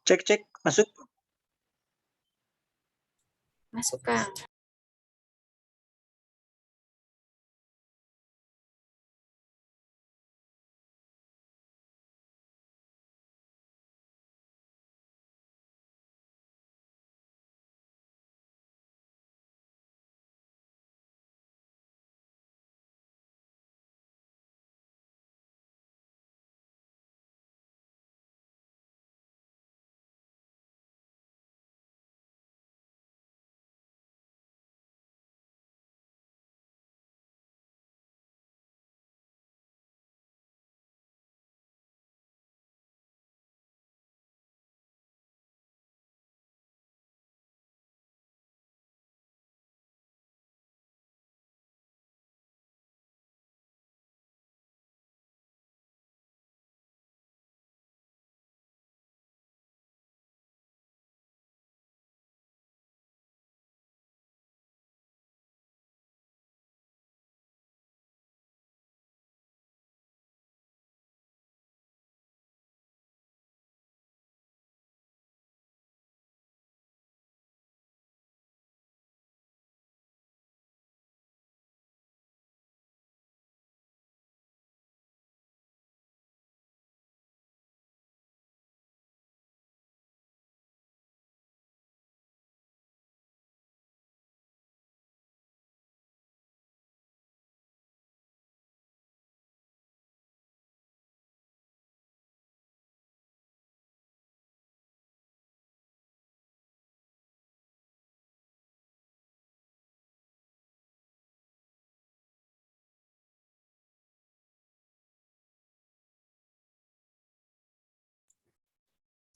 Cek cek masuk. Masuk, Kang.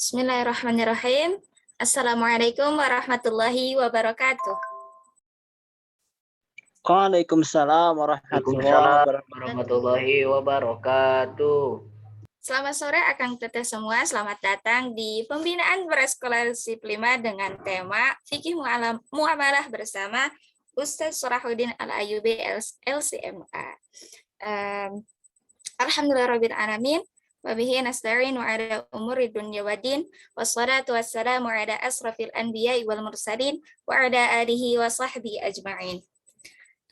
Bismillahirrahmanirrahim. Assalamualaikum warahmatullahi wabarakatuh. Waalaikumsalam warahmatullahi wabarakatuh. warahmatullahi wabarakatuh. Selamat sore Akang Teteh semua. Selamat datang di Pembinaan Berskolarship 5 dengan tema Fikih Muamalah bersama Ustadz Surahuddin Al-Ayyubi LCMA. Alhamdulillahirabbil alamin. Wabihi nasta'in wa ala umuri dunya waddin wassalatu wassalamu ala asrafil anbiya'i wal mursalin wa ala alihi wa sahbihi ajma'in.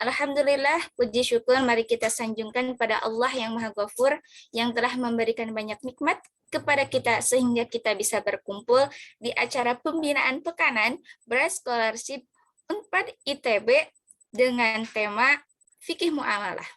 Alhamdulillah, puji syukur mari kita sanjungkan pada Allah yang Maha Ghafur yang telah memberikan banyak nikmat kepada kita sehingga kita bisa berkumpul di acara pembinaan pekanan Berskolarship 4 ITB dengan tema Fikih Muamalah.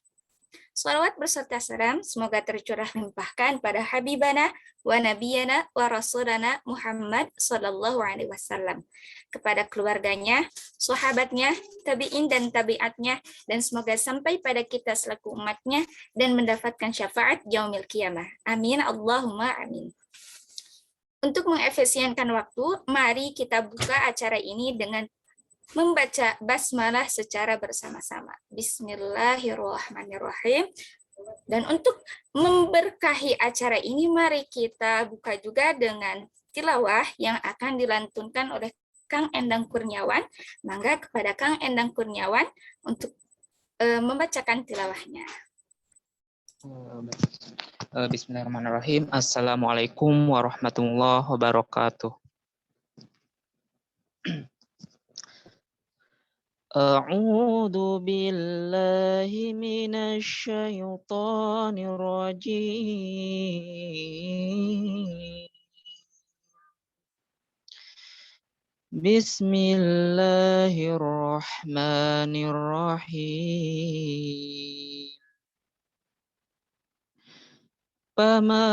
Shalawat berserta salam semoga tercurah limpahkan pada Habibana wa Nabiyana wa Rasulana Muhammad Sallallahu Alaihi Wasallam, kepada keluarganya, sahabatnya, tabi'in dan tabi'atnya, dan semoga sampai pada kita selaku umatnya dan mendapatkan syafaat yaumil qiyamah. Amin Allahumma amin. Untuk mengefisienkan waktu, mari kita buka acara ini dengan membaca basmalah secara bersama-sama. Bismillahirrahmanirrahim. Dan untuk memberkahi acara ini, mari kita buka juga dengan tilawah yang akan dilantunkan oleh Kang Endang Kurniawan. Mangga kepada Kang Endang Kurniawan untuk membacakan tilawahnya. Bismillahirrahmanirrahim. Assalamualaikum warahmatullahi wabarakatuh. A'udzu billahi minasy syaithanir rajim. Bismillahirrahmanirrahim. Fama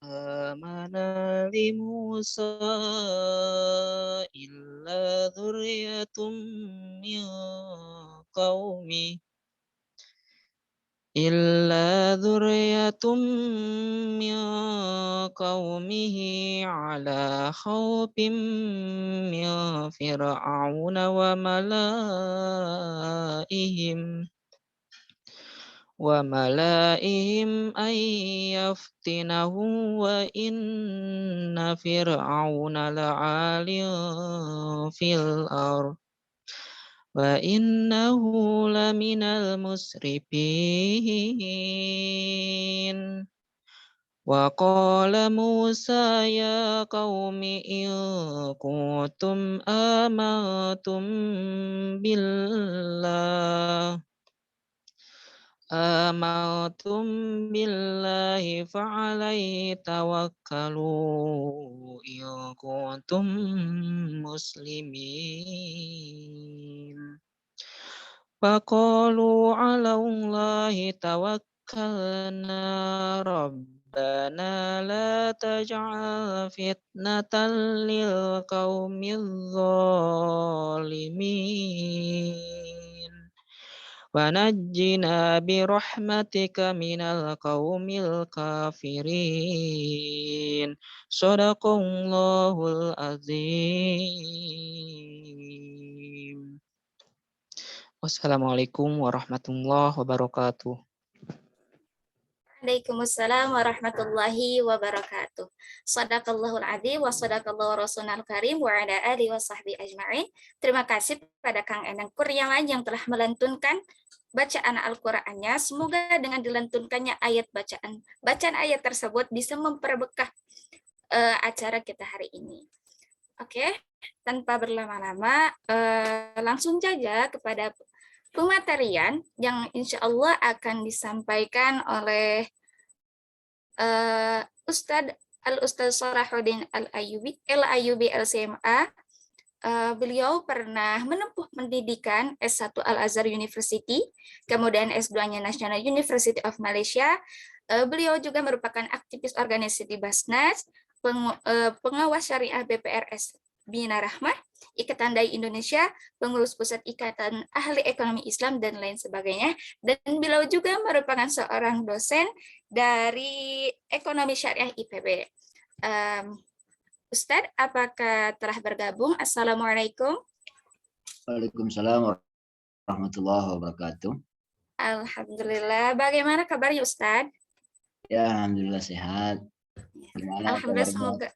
amana li Musa illa dzurriyyatum min qaumi qaumihi ala khawfim min fir'auna wa malaihim an yaftinahum wa inna fir'auna la'alin fil ardh wa innahu laminal musrifin وقال موسى يا قوم إن كنتم آمنتم بالله فعليه توكلوا إن كنتم مسلمين فقالوا على الله توكلنا ربنا لا تجعل فتنة للقوم الظالمين ونجنا برحمتك من القوم الكافرين صدق الله العظيم. Wassalamualaikum warahmatullahi wabarakatuh. Waalaikumsalam warahmatullahi wabarakatuh. Shadaqallahul adzim wa shadaqallahu rasulul karim wa ala alihi wa sahbihi ajma'in. Terima kasih pada Kang Endang Kurniawan yang telah melantunkan bacaan Al-Qur'annya. Semoga dengan dilantunkannya bacaan ayat tersebut bisa memperbekah acara kita hari ini. Oke, tanpa berlama-lama langsung saja kepada pematerian yang insya Allah akan disampaikan oleh Ustadz Sharahuddin Al-Ayyubi LCMA. Beliau pernah menempuh pendidikan S1 Al-Azhar University, kemudian S2-nya National University of Malaysia. Beliau juga merupakan aktivis organisasi Basnas, pengawas syariah BPRS Bina Rahmah, Ikatan Dai Indonesia, pengurus pusat Ikatan Ahli Ekonomi Islam, dan lain sebagainya. Dan beliau juga merupakan seorang dosen dari Ekonomi Syariah IPB. Ustadz, apakah telah bergabung? Assalamualaikum. Waalaikumsalam warahmatullahi wabarakatuh. Alhamdulillah. Bagaimana kabarnya Ustadz? Ya, alhamdulillah sehat. Gimana Alhamdulillah,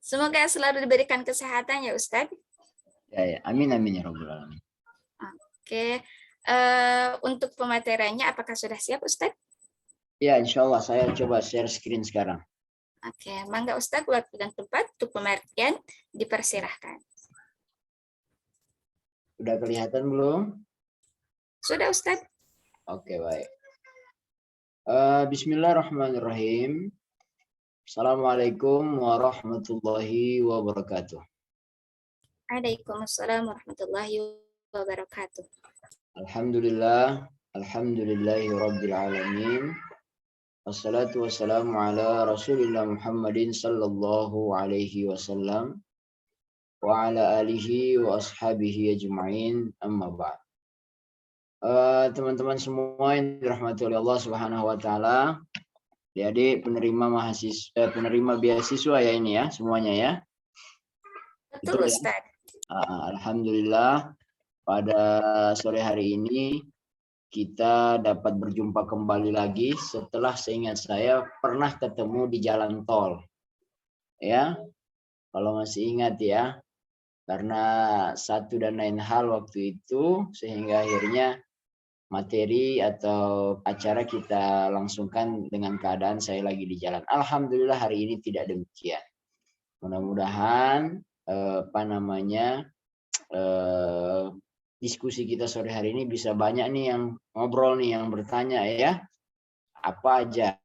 semoga selalu diberikan kesehatan ya Ustadz. Ya, amin amin ya rabbal alamin. Oke, untuk pemateriannya apakah sudah siap Ustadz? Ya, insya Allah saya coba share screen sekarang. Oke, mangga Ustadz, waktu dan tempat untuk pematerian dipersilahkan. Sudah kelihatan belum? Sudah Ustadz. Oke, baik. Bismillahirrahmanirrahim. Assalamualaikum warahmatullahi wabarakatuh. Waalaikumsalam warahmatullahi wabarakatuh. Alhamdulillahi rabbil alamin. Wassalatu wassalamu ala Rasulillah Muhammadin sallallahu alaihi wasallam wa ala alihi wa ashabihi ajma'in, amma ba'd. Teman-teman semua yang dirahmati oleh Allah Subhanahu wa taala, adik penerima beasiswa ya ini ya, semuanya ya. Betul Ustaz. Alhamdulillah pada sore hari ini kita dapat berjumpa kembali lagi setelah seingat saya pernah ketemu di jalan tol. Ya. Kalau masih ingat ya. Karena satu dan lain hal waktu itu sehingga akhirnya materi atau acara kita langsungkan dengan keadaan saya lagi di jalan. Alhamdulillah hari ini tidak demikian. Mudah-mudahan diskusi kita sore hari ini bisa banyak nih yang ngobrol nih, yang bertanya ya, apa aja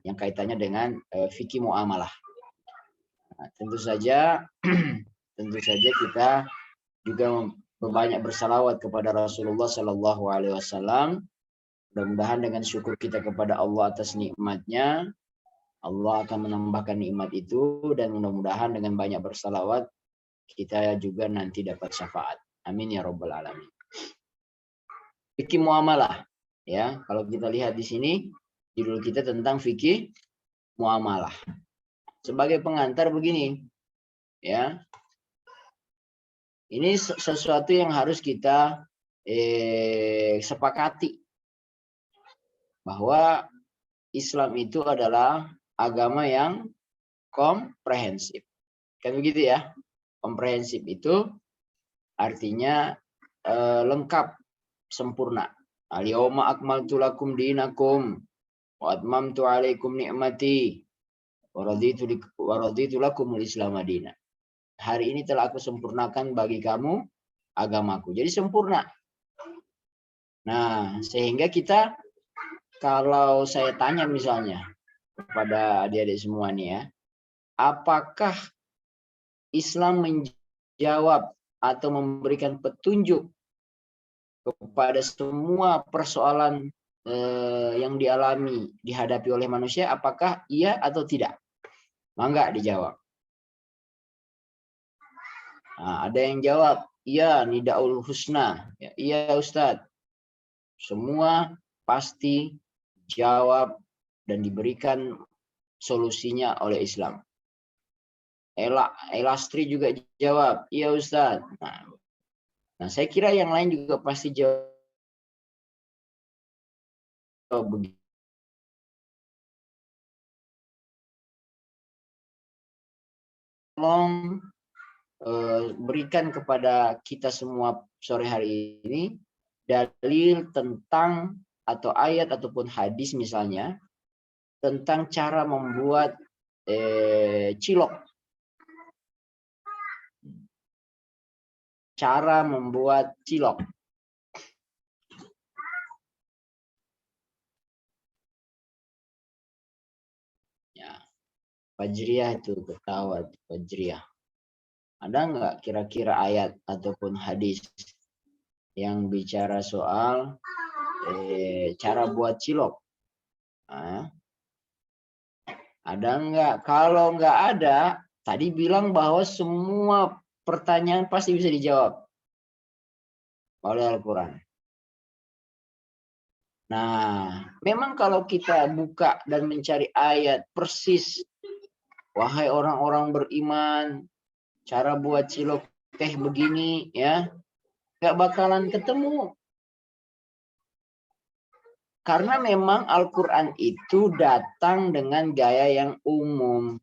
yang kaitannya dengan fikih muamalah. Nah, tentu saja kita juga banyak bersalawat kepada Rasulullah Sallallahu Alaihi Wasallam. Mudah-mudahan dengan syukur kita kepada Allah atas nikmatnya, Allah akan menambahkan nikmat itu, dan mudah-mudahan dengan banyak bersalawat kita juga nanti dapat syafaat. Amin ya rabbal alamin. Fikih muamalah ya, kalau kita lihat di sini judul kita tentang fikih muamalah. Sebagai pengantar begini ya. Ini sesuatu yang harus kita sepakati bahwa Islam itu adalah agama yang komprehensif. Kan begitu ya? Komprehensif itu artinya lengkap, sempurna. Al-yauma akmaltu lakum dinakum wa atmamtu 'alaikum ni'mati wa raditu lakumul Islam madina. Hari ini telah aku sempurnakan bagi kamu agamaku. Jadi sempurna. Nah, sehingga kita, kalau saya tanya misalnya kepada adik-adik semua nih ya, apakah Islam menjawab atau memberikan petunjuk kepada semua persoalan yang dihadapi oleh manusia, apakah iya atau tidak? Mangga dijawab. Nah, ada yang jawab, iya, nidaul husna. Ya, iya Ustadz. Semua pasti jawab dan diberikan solusinya oleh Islam. Elastri juga jawab, iya Ustadz. Nah, saya kira yang lain juga pasti jawab begitu. Tolong berikan kepada kita semua sore hari ini dalil tentang atau ayat ataupun hadis misalnya tentang cara membuat cilok. Cara membuat cilok. Ya, Fajriyah itu ketawa, Fajriyah. Ada nggak kira-kira ayat ataupun hadis yang bicara soal cara buat cilok? Nah, ada nggak? Kalau nggak ada, tadi bilang bahwa semua pertanyaan pasti bisa dijawab oleh Al-Quran. Nah, memang kalau kita buka dan mencari ayat persis, wahai orang-orang beriman, cara buat cilok teh begini, ya, nggak bakalan ketemu. Karena memang Al-Quran itu datang dengan gaya yang umum.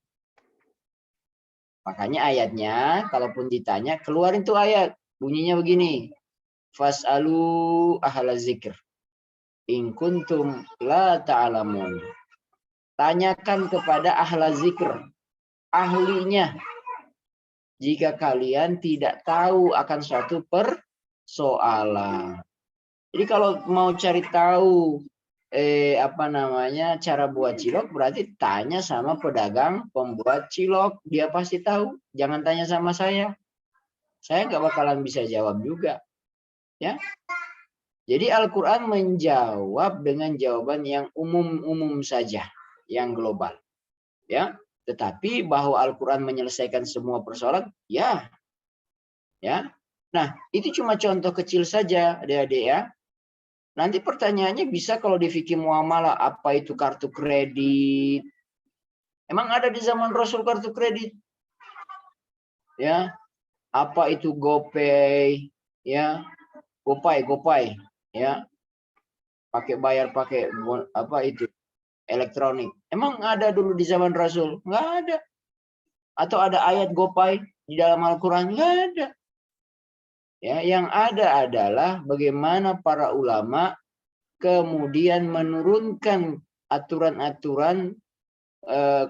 Makanya ayatnya, kalaupun ditanya, keluarin tuh ayat. Bunyinya begini. Fas'alu ahla zikr. In kuntum la ta'alamun. Tanyakan kepada ahla zikr. Ahlinya. Jika kalian tidak tahu akan suatu persoalan. Jadi kalau mau cari tahu cara buat cilok, berarti tanya sama pedagang pembuat cilok, dia pasti tahu. Jangan tanya sama saya nggak bakalan bisa jawab juga, ya. Jadi Al-Quran menjawab dengan jawaban yang umum saja, yang global, ya. Tetapi bahwa Al-Quran menyelesaikan semua persoalan, ya. Nah, itu cuma contoh kecil saja, adik-adik ya. Nanti pertanyaannya bisa kalau di fikih muamalah, apa itu kartu kredit? Emang ada di zaman Rasul kartu kredit? Ya. Apa itu GoPay? Ya. GoPay, ya. Pakai apa itu? Elektronik. Emang ada dulu di zaman Rasul? Enggak ada. Atau ada ayat GoPay di dalam Al-Qur'an? Enggak ada. Ya, yang ada adalah bagaimana para ulama kemudian menurunkan aturan-aturan,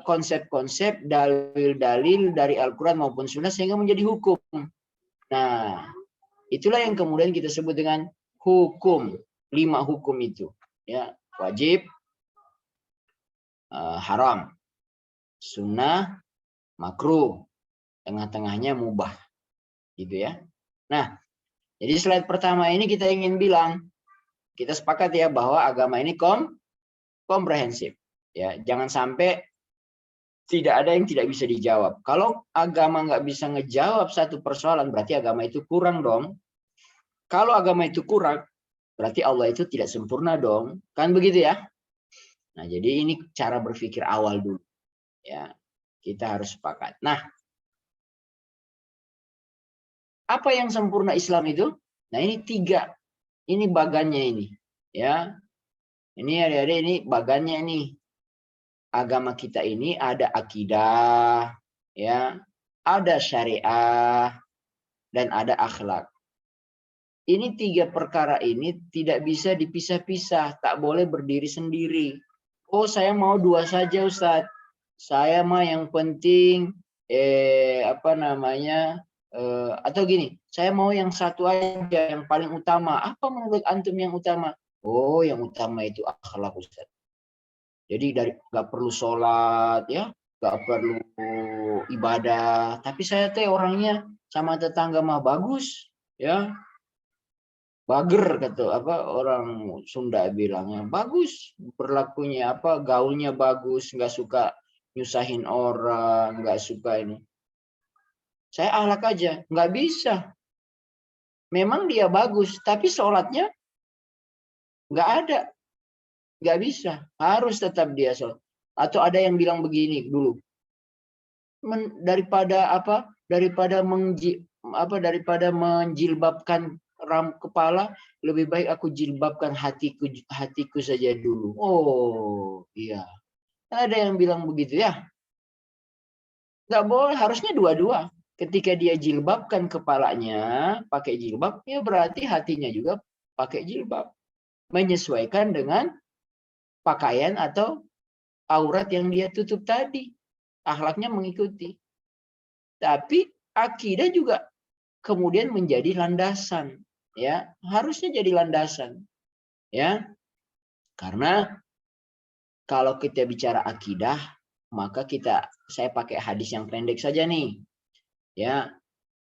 konsep-konsep, dalil-dalil dari Al-Quran maupun Sunnah sehingga menjadi hukum. Nah, itulah yang kemudian kita sebut dengan hukum. 5 hukum itu. Ya, wajib, haram, sunnah, makruh, tengah-tengahnya mubah. Gitu ya. Nah, jadi slide pertama ini kita ingin bilang, kita sepakat ya bahwa agama ini komprehensif. Ya, jangan sampai tidak ada yang tidak bisa dijawab. Kalau agama nggak bisa ngejawab satu persoalan, berarti agama itu kurang dong. Kalau agama itu kurang, berarti Allah itu tidak sempurna dong. Kan begitu ya? Nah, jadi ini cara berpikir awal dulu. Ya, kita harus sepakat. Nah, apa yang sempurna Islam itu? Nah, ini 3. Ini bagannya ini. Ya. Ini adik-adik, ini bagannya ini. Agama kita ini ada akidah, ya, ada syariah, dan ada akhlak. Ini 3 perkara ini tidak bisa dipisah-pisah, tak boleh berdiri sendiri. Oh, saya mau 2 saja, Ustadz. Saya mah yang penting atau gini, saya mau yang satu aja, yang paling utama. Apa menurut antum yang utama? Oh, yang utama itu akhlak, Ustadz. Jadi nggak perlu sholat, ya, nggak perlu ibadah. Tapi saya teh orangnya sama tetangga mah bagus, ya. Bager kata orang Sunda bilangnya, bagus berlakunya, gaulnya bagus, nggak suka nyusahin orang, nggak suka ini. Saya akhlak aja, nggak bisa. Memang dia bagus, tapi sholatnya nggak ada, nggak bisa. Harus tetap dia sholat. Atau ada yang bilang begini dulu, daripada menjilbabkan kepala, lebih baik aku jilbabkan hatiku saja dulu. Oh iya, ada yang bilang begitu ya. Nggak boleh, harusnya dua-dua. Ketika dia jilbabkan kepalanya pakai jilbab, ya berarti hatinya juga pakai jilbab, menyesuaikan dengan pakaian atau aurat yang dia tutup tadi. Akhlaknya mengikuti. Tapi akidah juga kemudian menjadi landasan, ya, harusnya jadi landasan, ya. Karena kalau kita bicara akidah, maka saya pakai hadis yang pendek saja nih, ya,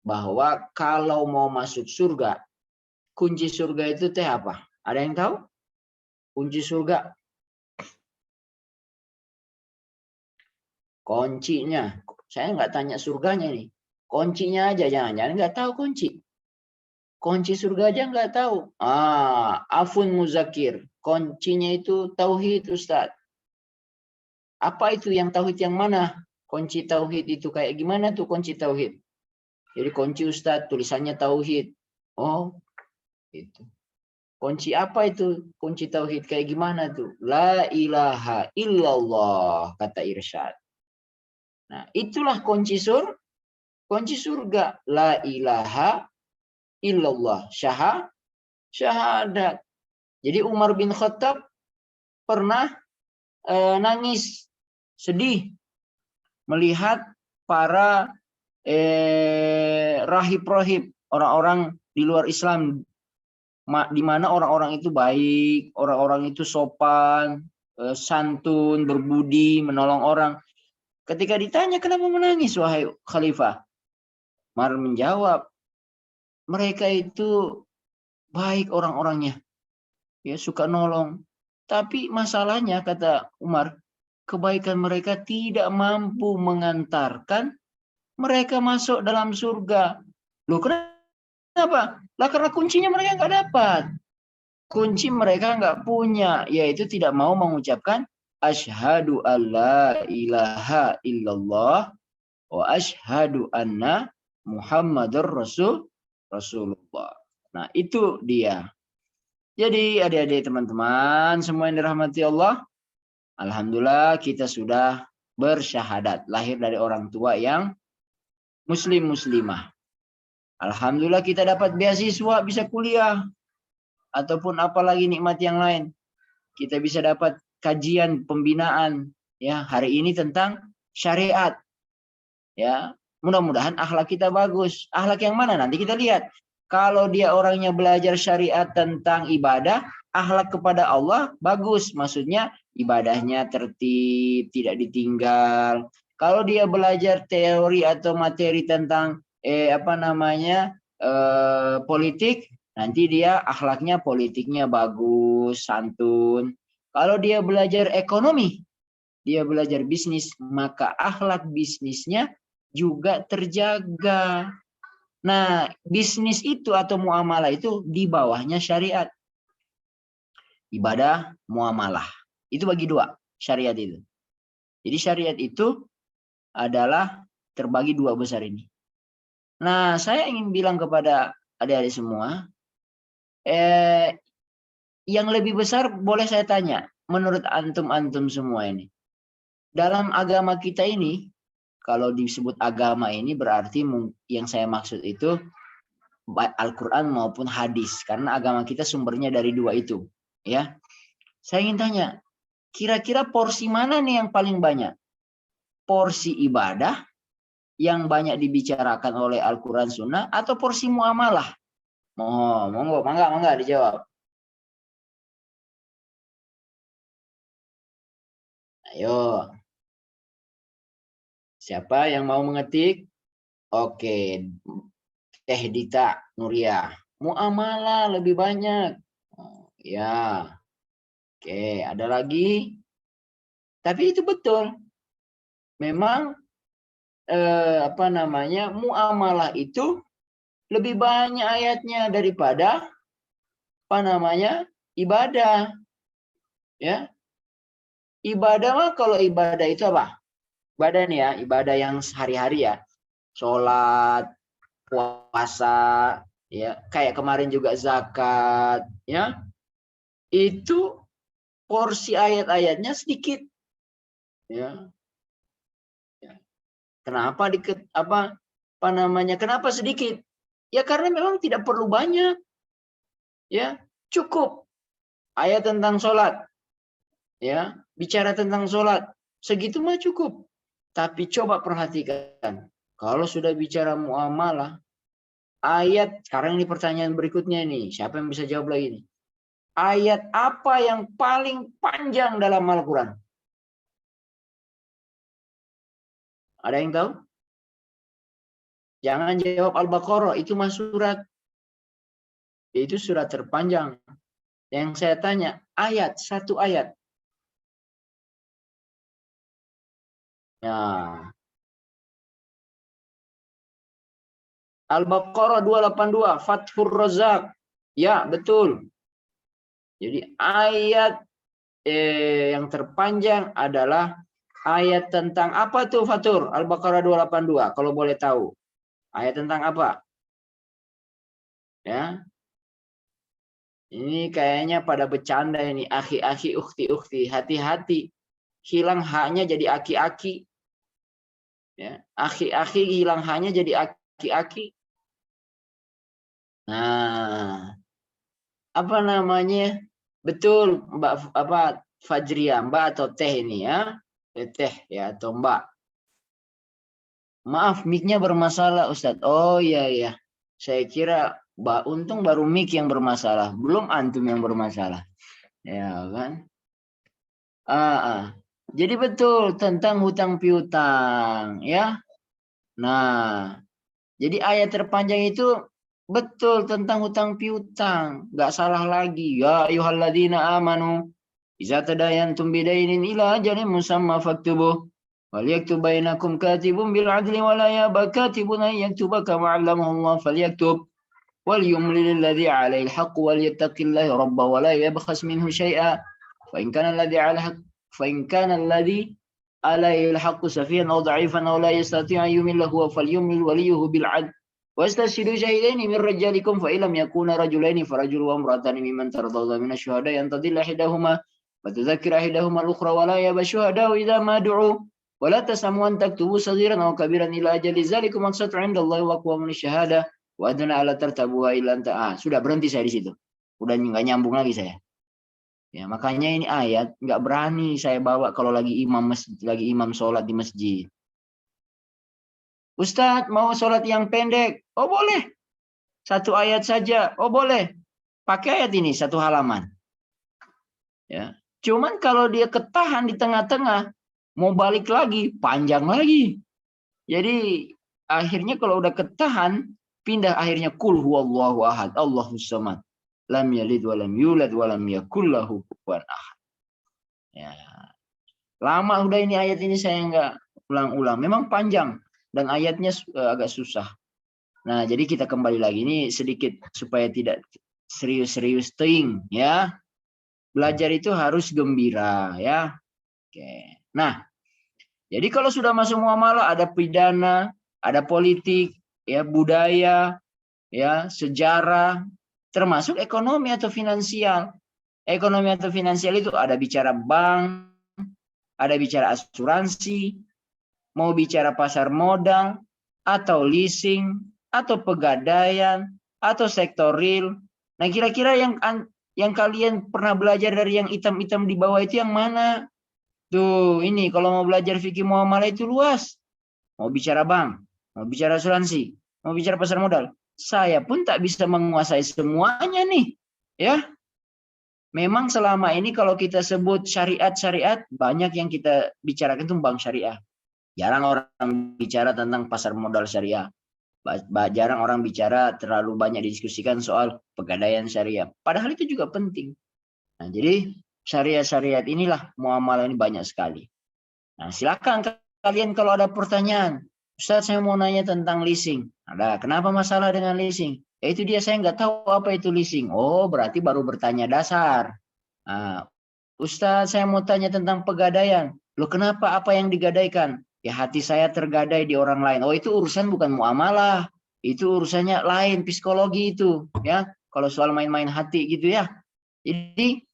bahwa kalau mau masuk surga, kunci surga itu teh apa? Ada yang tahu? Kunci surga. Kuncinya, saya nggak tanya surganya nih. Kuncinya aja, jangan-jangan nggak tahu kunci. Kunci surga aja nggak tahu. Afun muzakir. Kuncinya itu tauhid, Ustadz. Apa itu yang tauhid yang mana? Kunci tauhid itu kayak gimana tuh kunci tauhid? Jadi kunci Ustadz tulisannya tauhid. Oh, itu. Kunci apa itu? Kunci tauhid kayak gimana tuh? La ilaha illallah, kata Irsyad. Nah, itulah kunci surga. La ilaha illallah. Syahadat. Jadi Umar bin Khattab pernah nangis, sedih melihat para rahib-rahib, orang-orang di luar Islam, di mana orang-orang itu baik, orang-orang itu sopan, santun, berbudi, menolong orang. Ketika ditanya, kenapa menangis wahai khalifah? Umar menjawab, mereka itu baik orang-orangnya, ya, suka nolong. Tapi masalahnya, kata Umar, kebaikan mereka tidak mampu mengantarkan mereka masuk dalam surga. Loh, kenapa? Lah karena kuncinya mereka nggak dapat. Kunci mereka nggak punya, yaitu tidak mau mengucapkan asyhadu alla ilaha illallah wa asyhadu anna Muhammadur Rasulullah. Nah, itu dia. Jadi adik-adik teman-teman semua yang dirahmati Allah, alhamdulillah kita sudah bersyahadat, lahir dari orang tua yang muslimah. Alhamdulillah kita dapat beasiswa, bisa kuliah, ataupun apalagi nikmat yang lain. Kita bisa dapat kajian pembinaan, ya, hari ini tentang syariat, ya. Mudah-mudahan akhlak kita bagus. Akhlak yang mana nanti kita lihat. Kalau dia orangnya belajar syariat tentang ibadah, akhlak kepada Allah bagus, maksudnya ibadahnya tertib, tidak ditinggal. Kalau dia belajar teori atau materi tentang politik, nanti dia akhlaknya politiknya bagus, santun. Kalau dia belajar ekonomi, dia belajar bisnis, maka akhlak bisnisnya juga terjaga. Nah, bisnis itu atau muamalah itu di bawahnya syariat. Ibadah, muamalah. Itu bagi dua syariat itu. Jadi syariat itu adalah terbagi dua besar ini. Nah, saya ingin bilang kepada adik-adik semua, yang lebih besar boleh saya tanya, menurut antum-antum semua ini. Dalam agama kita ini, kalau disebut agama ini berarti yang saya maksud itu Al-Quran maupun hadis. Karena agama kita sumbernya dari dua itu. Ya, saya ingin tanya, kira-kira porsi mana nih yang paling banyak? Porsi ibadah yang banyak dibicarakan oleh Al-Quran Sunnah atau porsi muamalah? Monggo, mangga dijawab. Ayo. Siapa yang mau mengetik? Oke. Teh Dita Nuria. Muamalah lebih banyak. Oh, ya. Oke, ada lagi? Tapi itu betul. Memang muamalah itu lebih banyak ayatnya daripada ibadah. Ya. Ibadah mah, kalau ibadah itu apa? Ibadah nih ya, ibadah yang sehari-hari ya. Sholat, puasa, ya, kayak kemarin juga zakat, ya. Itu porsi ayat-ayatnya sedikit. Ya. Kenapa kenapa sedikit? Ya karena memang tidak perlu banyak. Ya, cukup ayat tentang sholat. Ya, bicara tentang sholat, segitu mah cukup. Tapi coba perhatikan, kalau sudah bicara muamalah, ayat, sekarang ini pertanyaan berikutnya nih, siapa yang bisa jawab lagi nih? Ayat apa yang paling panjang dalam Al-Quran? Ada yang tahu? Jangan jawab Al-Baqarah, itu mah surat. Itu surat terpanjang. Yang saya tanya, ayat, satu ayat. Ya. Al-Baqarah 282, Fathur Razak. Ya, betul. Jadi ayat yang terpanjang adalah ayat tentang apa tuh, Fatur? Al-Baqarah 282, kalau boleh tahu. Ayat tentang apa? Ya. Ini kayaknya pada bercanda ini. Akhi-akhi, ukhti-ukhti. Hati-hati. Hilang haknya jadi aki-aki. Ya. Akhi-akhi hilang haknya jadi aki-aki. Nah, apa namanya? Betul, Mbak Fajria, Mbak atau Teh ini ya? Teh ya atau Mbak. Maaf, mic-nya bermasalah, Ustadz. Oh iya. Saya kira Mbak Untung baru mic yang bermasalah, belum antum yang bermasalah. Ya kan? Jadi betul tentang hutang piutang ya. Nah, jadi ayat terpanjang itu betul tentang hutang piutang, nggak salah lagi. Ya ayyuhalladzina amanu idza tadayantum bidainin ila ajalin musamma faktubuh wal yaktub bainakum katibun bil adli wa la yaba katibun an yaktuba kama 'allamahu Allah falyaktub wal yumlil alladhi 'alaihi al-haqq wal yattaqillaha rabbahu wa la yabkhas minhu syai'a fa in kana alladhi alaihi al-haqq safihan aw dha'ifan aw la yastati' an yumilla huwa falyumlil waliyuhu bil 'adl واستشهدوا شهيدين من رجالكم فإن لم يكونا رجلين فرجل وامرأتان ممن ترضون من الشهداء أن تضل إحداهما وتذكر إحداهما الأخرى ولا يأبى الشهداء إذا ما دعوا ولا تسأموا أن تكتبوا صغيرا أو كبيرا إلى أجل ذلكم أقسط عند الله وأقوم للشهادة وأدنى ألا ترتابوها إلا أنت. Sudah berhenti saya di situ. Udah nggak nyambung lagi saya. Ya, makanya ini ayat nggak berani saya bawa kalau lagi imam sholat di masjid. Ustadz mau sholat yang pendek, oh boleh. Satu ayat saja, oh boleh. Pakai ayat ini satu halaman. Ya. Cuman kalau dia ketahan di tengah-tengah, mau balik lagi, panjang lagi. Jadi akhirnya kalau udah ketahan, pindah akhirnya kul huwallahu ahad, Allahus samad, lam yalid wa lam yulad wa lam yakul lahu kufuwan ahad. Ya. Lama udah ini ayat ini saya nggak ulang-ulang. Memang panjang. Dan ayatnya agak susah. Nah, jadi kita kembali lagi ini sedikit supaya tidak serius-serius teing ya. Belajar itu harus gembira ya. Oke. Nah, jadi kalau sudah masuk muamalah ada pidana, ada politik, ya budaya, ya sejarah, termasuk ekonomi atau finansial. Ekonomi atau finansial itu ada bicara bank, ada bicara asuransi, mau bicara pasar modal, atau leasing, atau pegadaian, atau sektor real. Nah, kira-kira yang Yang kalian pernah belajar dari yang hitam-hitam di bawah itu yang mana? Tuh, ini kalau mau belajar fikih muamalah itu luas. Mau bicara bank, mau bicara asuransi, mau bicara pasar modal. Saya pun tak bisa menguasai semuanya nih. Ya, memang selama ini kalau kita sebut syariat-syariat, banyak yang kita bicarakan itu bank syariah. Jarang orang bicara tentang pasar modal syariah. Jarang orang bicara, terlalu banyak didiskusikan soal pegadaian syariah. Padahal itu juga penting. Nah, jadi syariat-syariat inilah muamalah ini banyak sekali. Nah, silakan kalian kalau ada pertanyaan. Ustaz, saya mau nanya tentang leasing. Ada, kenapa masalah dengan leasing? Ya itu dia, saya nggak tahu apa itu leasing. Oh, berarti baru bertanya dasar. Nah, Ustaz, saya mau tanya tentang pegadaian. Loh, kenapa? Apa yang digadaikan? Ya hati saya tergadai di orang lain. Oh, itu urusan bukan muamalah. Itu urusannya lain, psikologi itu. Ya, kalau soal main-main hati gitu ya. Jadi,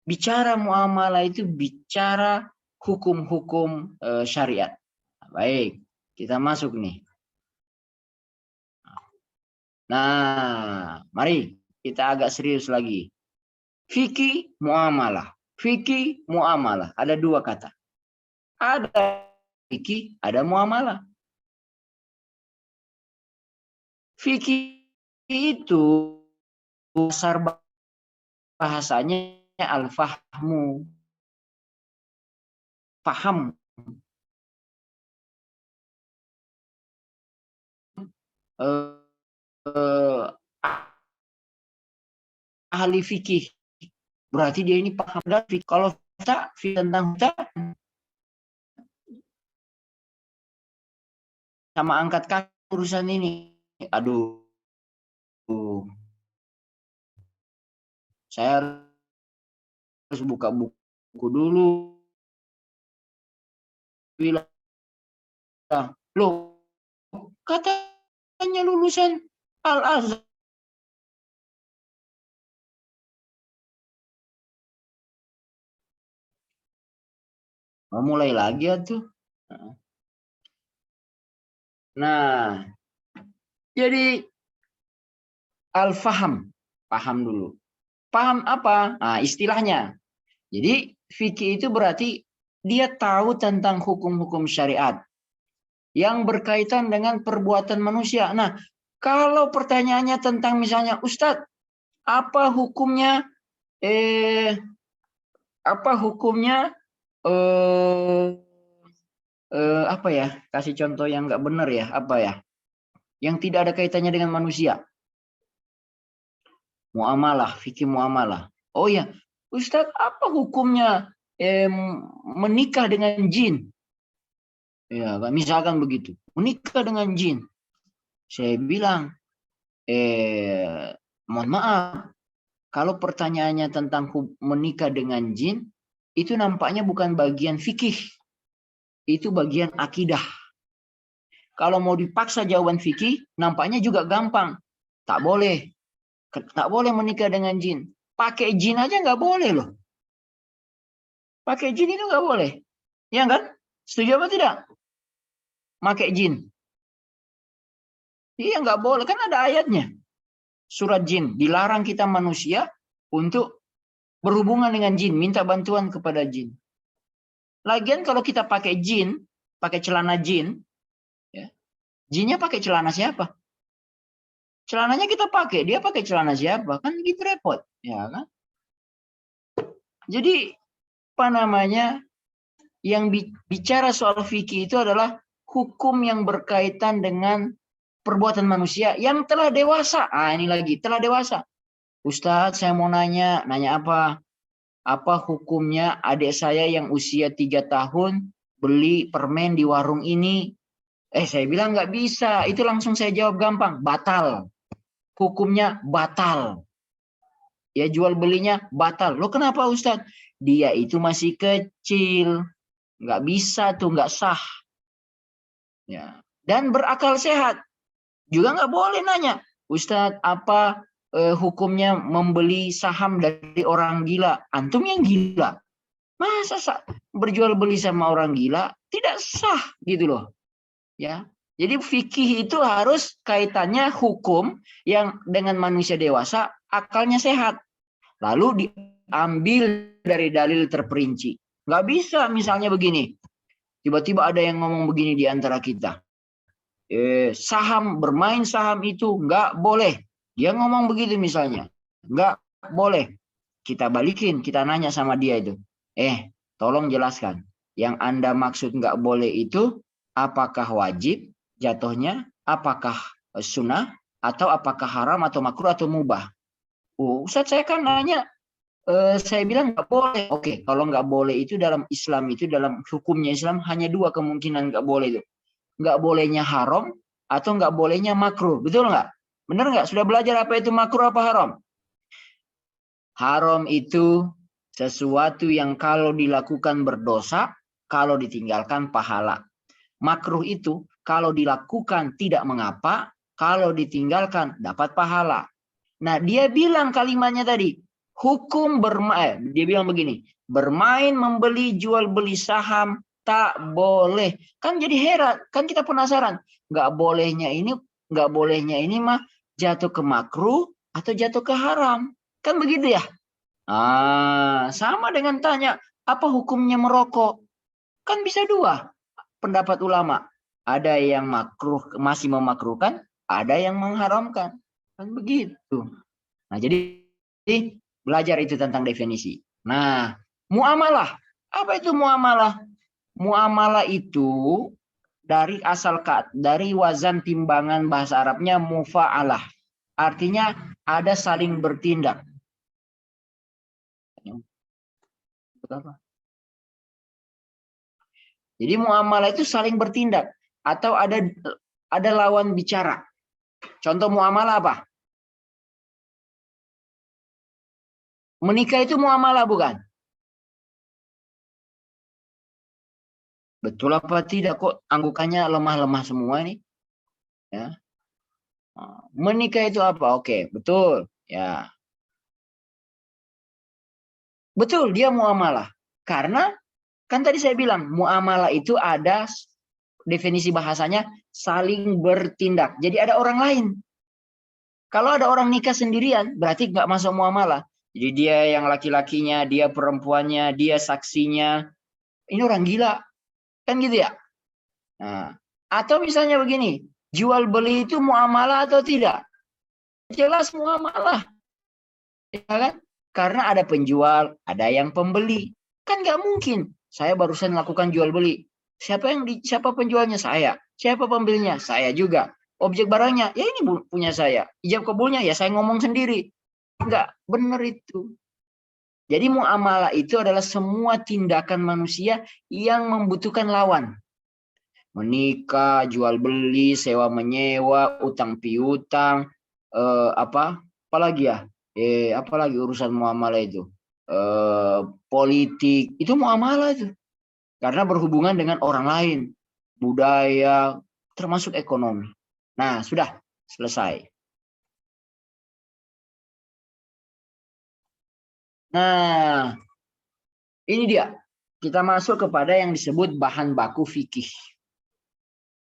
bicara muamalah itu bicara hukum-hukum syariat. Baik, kita masuk nih. Nah, mari kita agak serius lagi. Fikih muamalah. Fikih muamalah. Ada dua kata. Ada fikih, ada muamalah. Fikih itu dasar bahasanya al-fahmu. Paham. Ahli fikih. Berarti dia ini paham dan fikih. Kalau tak tentang tak sama angkat kaki urusan ini. Aduh. Saya harus buka buku dulu. Bilang, loh, katanya lulusan Al-Azhar. Mau mulai lagi ya tuh. Nah, jadi al-faham, paham dulu. Paham apa? Nah, istilahnya. Jadi fikih itu berarti dia tahu tentang hukum-hukum syariat yang berkaitan dengan perbuatan manusia. Nah, kalau pertanyaannya tentang misalnya, Ustadz, apa hukumnya apa ya? Kasih contoh yang nggak benar ya, apa ya? Yang tidak ada kaitannya dengan manusia. Muamalah, fikih muamalah. Oh ya, Ustadz, apa hukumnya menikah dengan jin? Ya, misalkan begitu. Menikah dengan jin. Saya bilang, mohon maaf, kalau pertanyaannya tentang menikah dengan jin, itu nampaknya bukan bagian fikih. Itu bagian akidah. Kalau mau dipaksa jawaban fikih, nampaknya juga gampang. Tak boleh. Tak boleh menikah dengan jin. Pakai jin aja nggak boleh loh. Pakai jin itu nggak boleh. Ya kan? Setuju apa tidak? Pakai jin. Iya nggak boleh. Kan ada ayatnya. Surat jin. Dilarang kita manusia untuk berhubungan dengan jin. Minta bantuan kepada jin. Lagian kalau kita pakai jin, pakai celana jin, ya, jinnya pakai celana siapa? Celananya kita pakai, dia pakai celana siapa? Kan gitu repot, ya kan? Jadi apa namanya? Yang bicara soal fikih itu adalah hukum yang berkaitan dengan perbuatan manusia yang telah dewasa. Ah, ini lagi, telah dewasa. Ustadz, saya mau nanya apa? Apa hukumnya adik saya yang usia 3 tahun beli permen di warung ini? Saya bilang nggak bisa. Itu langsung saya jawab gampang. Batal. Hukumnya batal. Ya jual belinya batal. Loh kenapa Ustadz? Dia itu masih kecil. Nggak bisa tuh, nggak sah. Ya. Dan berakal sehat. Juga nggak boleh nanya. Ustadz, apa hukumnya membeli saham dari orang gila? Antum yang gila. Masa berjual beli sama orang gila? Tidak sah gitu loh. Ya. Jadi fikih itu harus kaitannya hukum yang dengan manusia dewasa, akalnya sehat. lalu diambil dari dalil terperinci. Nggak bisa misalnya begini. Tiba-tiba ada yang ngomong begini di antara kita. Saham, bermain saham itu nggak boleh. Dia ngomong begitu misalnya. Nggak boleh. Kita balikin, kita nanya sama dia itu. Tolong jelaskan. Yang Anda maksud nggak boleh itu apakah wajib jatuhnya, apakah sunnah, atau apakah haram atau makruh atau mubah? Ustaz, saya kan nanya, saya bilang nggak boleh. Oke, kalau nggak boleh itu dalam Islam itu, dalam hukumnya Islam hanya dua kemungkinan nggak boleh itu. Nggak bolehnya haram atau nggak bolehnya makruh. Betul nggak? Benar nggak? Sudah belajar apa itu makruh apa haram? Haram itu sesuatu yang kalau dilakukan berdosa, kalau ditinggalkan pahala. Makruh itu kalau dilakukan tidak mengapa, kalau ditinggalkan dapat pahala. Nah, dia bilang kalimatnya tadi, hukum bermain, dia bilang begini, bermain, membeli, jual beli saham tak boleh. Kan jadi heran, kan kita penasaran, nggak bolehnya ini mah jatuh ke makruh atau jatuh ke haram. Kan begitu ya? Sama dengan tanya, apa hukumnya merokok? Kan bisa dua pendapat ulama. Ada yang makruh, masih memakruhkan, ada yang mengharamkan. Kan begitu. Nah, jadi belajar itu tentang definisi. Nah, muamalah. Apa itu muamalah? Muamalah itu dari dari wazan timbangan bahasa Arabnya mufa'alah. Artinya ada saling bertindak. Jadi muamalah itu saling bertindak atau ada lawan bicara. Contoh muamalah apa? Menikah itu muamalah bukan? Betul apa tidak? Kok anggukannya lemah-lemah semua nih? Ya. Menikah itu apa? Oke, betul. Ya. Betul, dia muamalah. Karena kan tadi saya bilang muamalah itu ada definisi bahasanya saling bertindak. Jadi ada orang lain. Kalau ada orang nikah sendirian, berarti nggak masuk muamalah. Jadi dia yang laki-lakinya, dia perempuannya, dia saksinya. Ini orang gila. Kan gitu ya? Nah, atau misalnya begini, jual beli itu muamalah atau tidak? Jelas muamalah. Ya kan? Karena ada penjual, ada yang pembeli. Kan nggak mungkin. Saya barusan melakukan jual beli. Siapa penjualnya? Saya. Siapa pembelinya? Saya juga. Objek barangnya, ya ini punya saya. Ijab kabulnya, ya saya ngomong sendiri. Enggak, benar itu. Jadi muamalah itu adalah semua tindakan manusia yang membutuhkan lawan. Menikah, jual beli, sewa menyewa, utang piutang, apalagi ya? Apalagi urusan muamalah itu? Politik, itu muamalah itu. Karena berhubungan dengan orang lain, budaya, termasuk ekonomi. Nah, sudah selesai. Nah, ini dia. Kita masuk kepada yang disebut bahan baku fikih.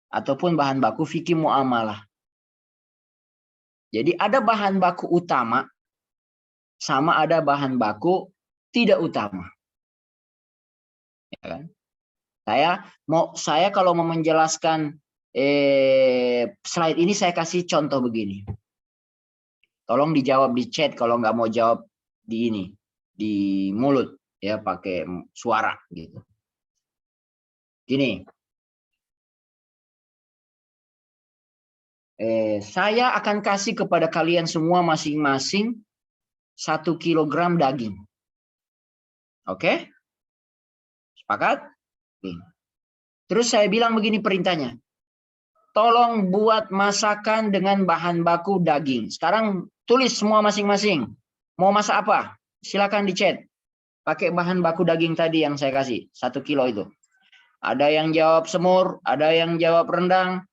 Ataupun bahan baku fikih muamalah. Jadi ada bahan baku utama, sama ada bahan baku tidak utama. Ya kan? Saya kalau mau menjelaskan slide ini, saya kasih contoh begini. Tolong dijawab di chat kalau nggak mau jawab di mulut ya, pakai suara gitu. Gini. Saya akan kasih kepada kalian semua masing-masing 1 kilogram daging. Oke? Sepakat? Oke. Terus saya bilang begini perintahnya. Tolong buat masakan dengan bahan baku daging. Sekarang tulis semua masing-masing. Mau masak apa? Silakan di chat. Pakai bahan baku daging tadi yang saya kasih. 1 kilo itu. Ada yang jawab semur. Ada yang jawab rendang.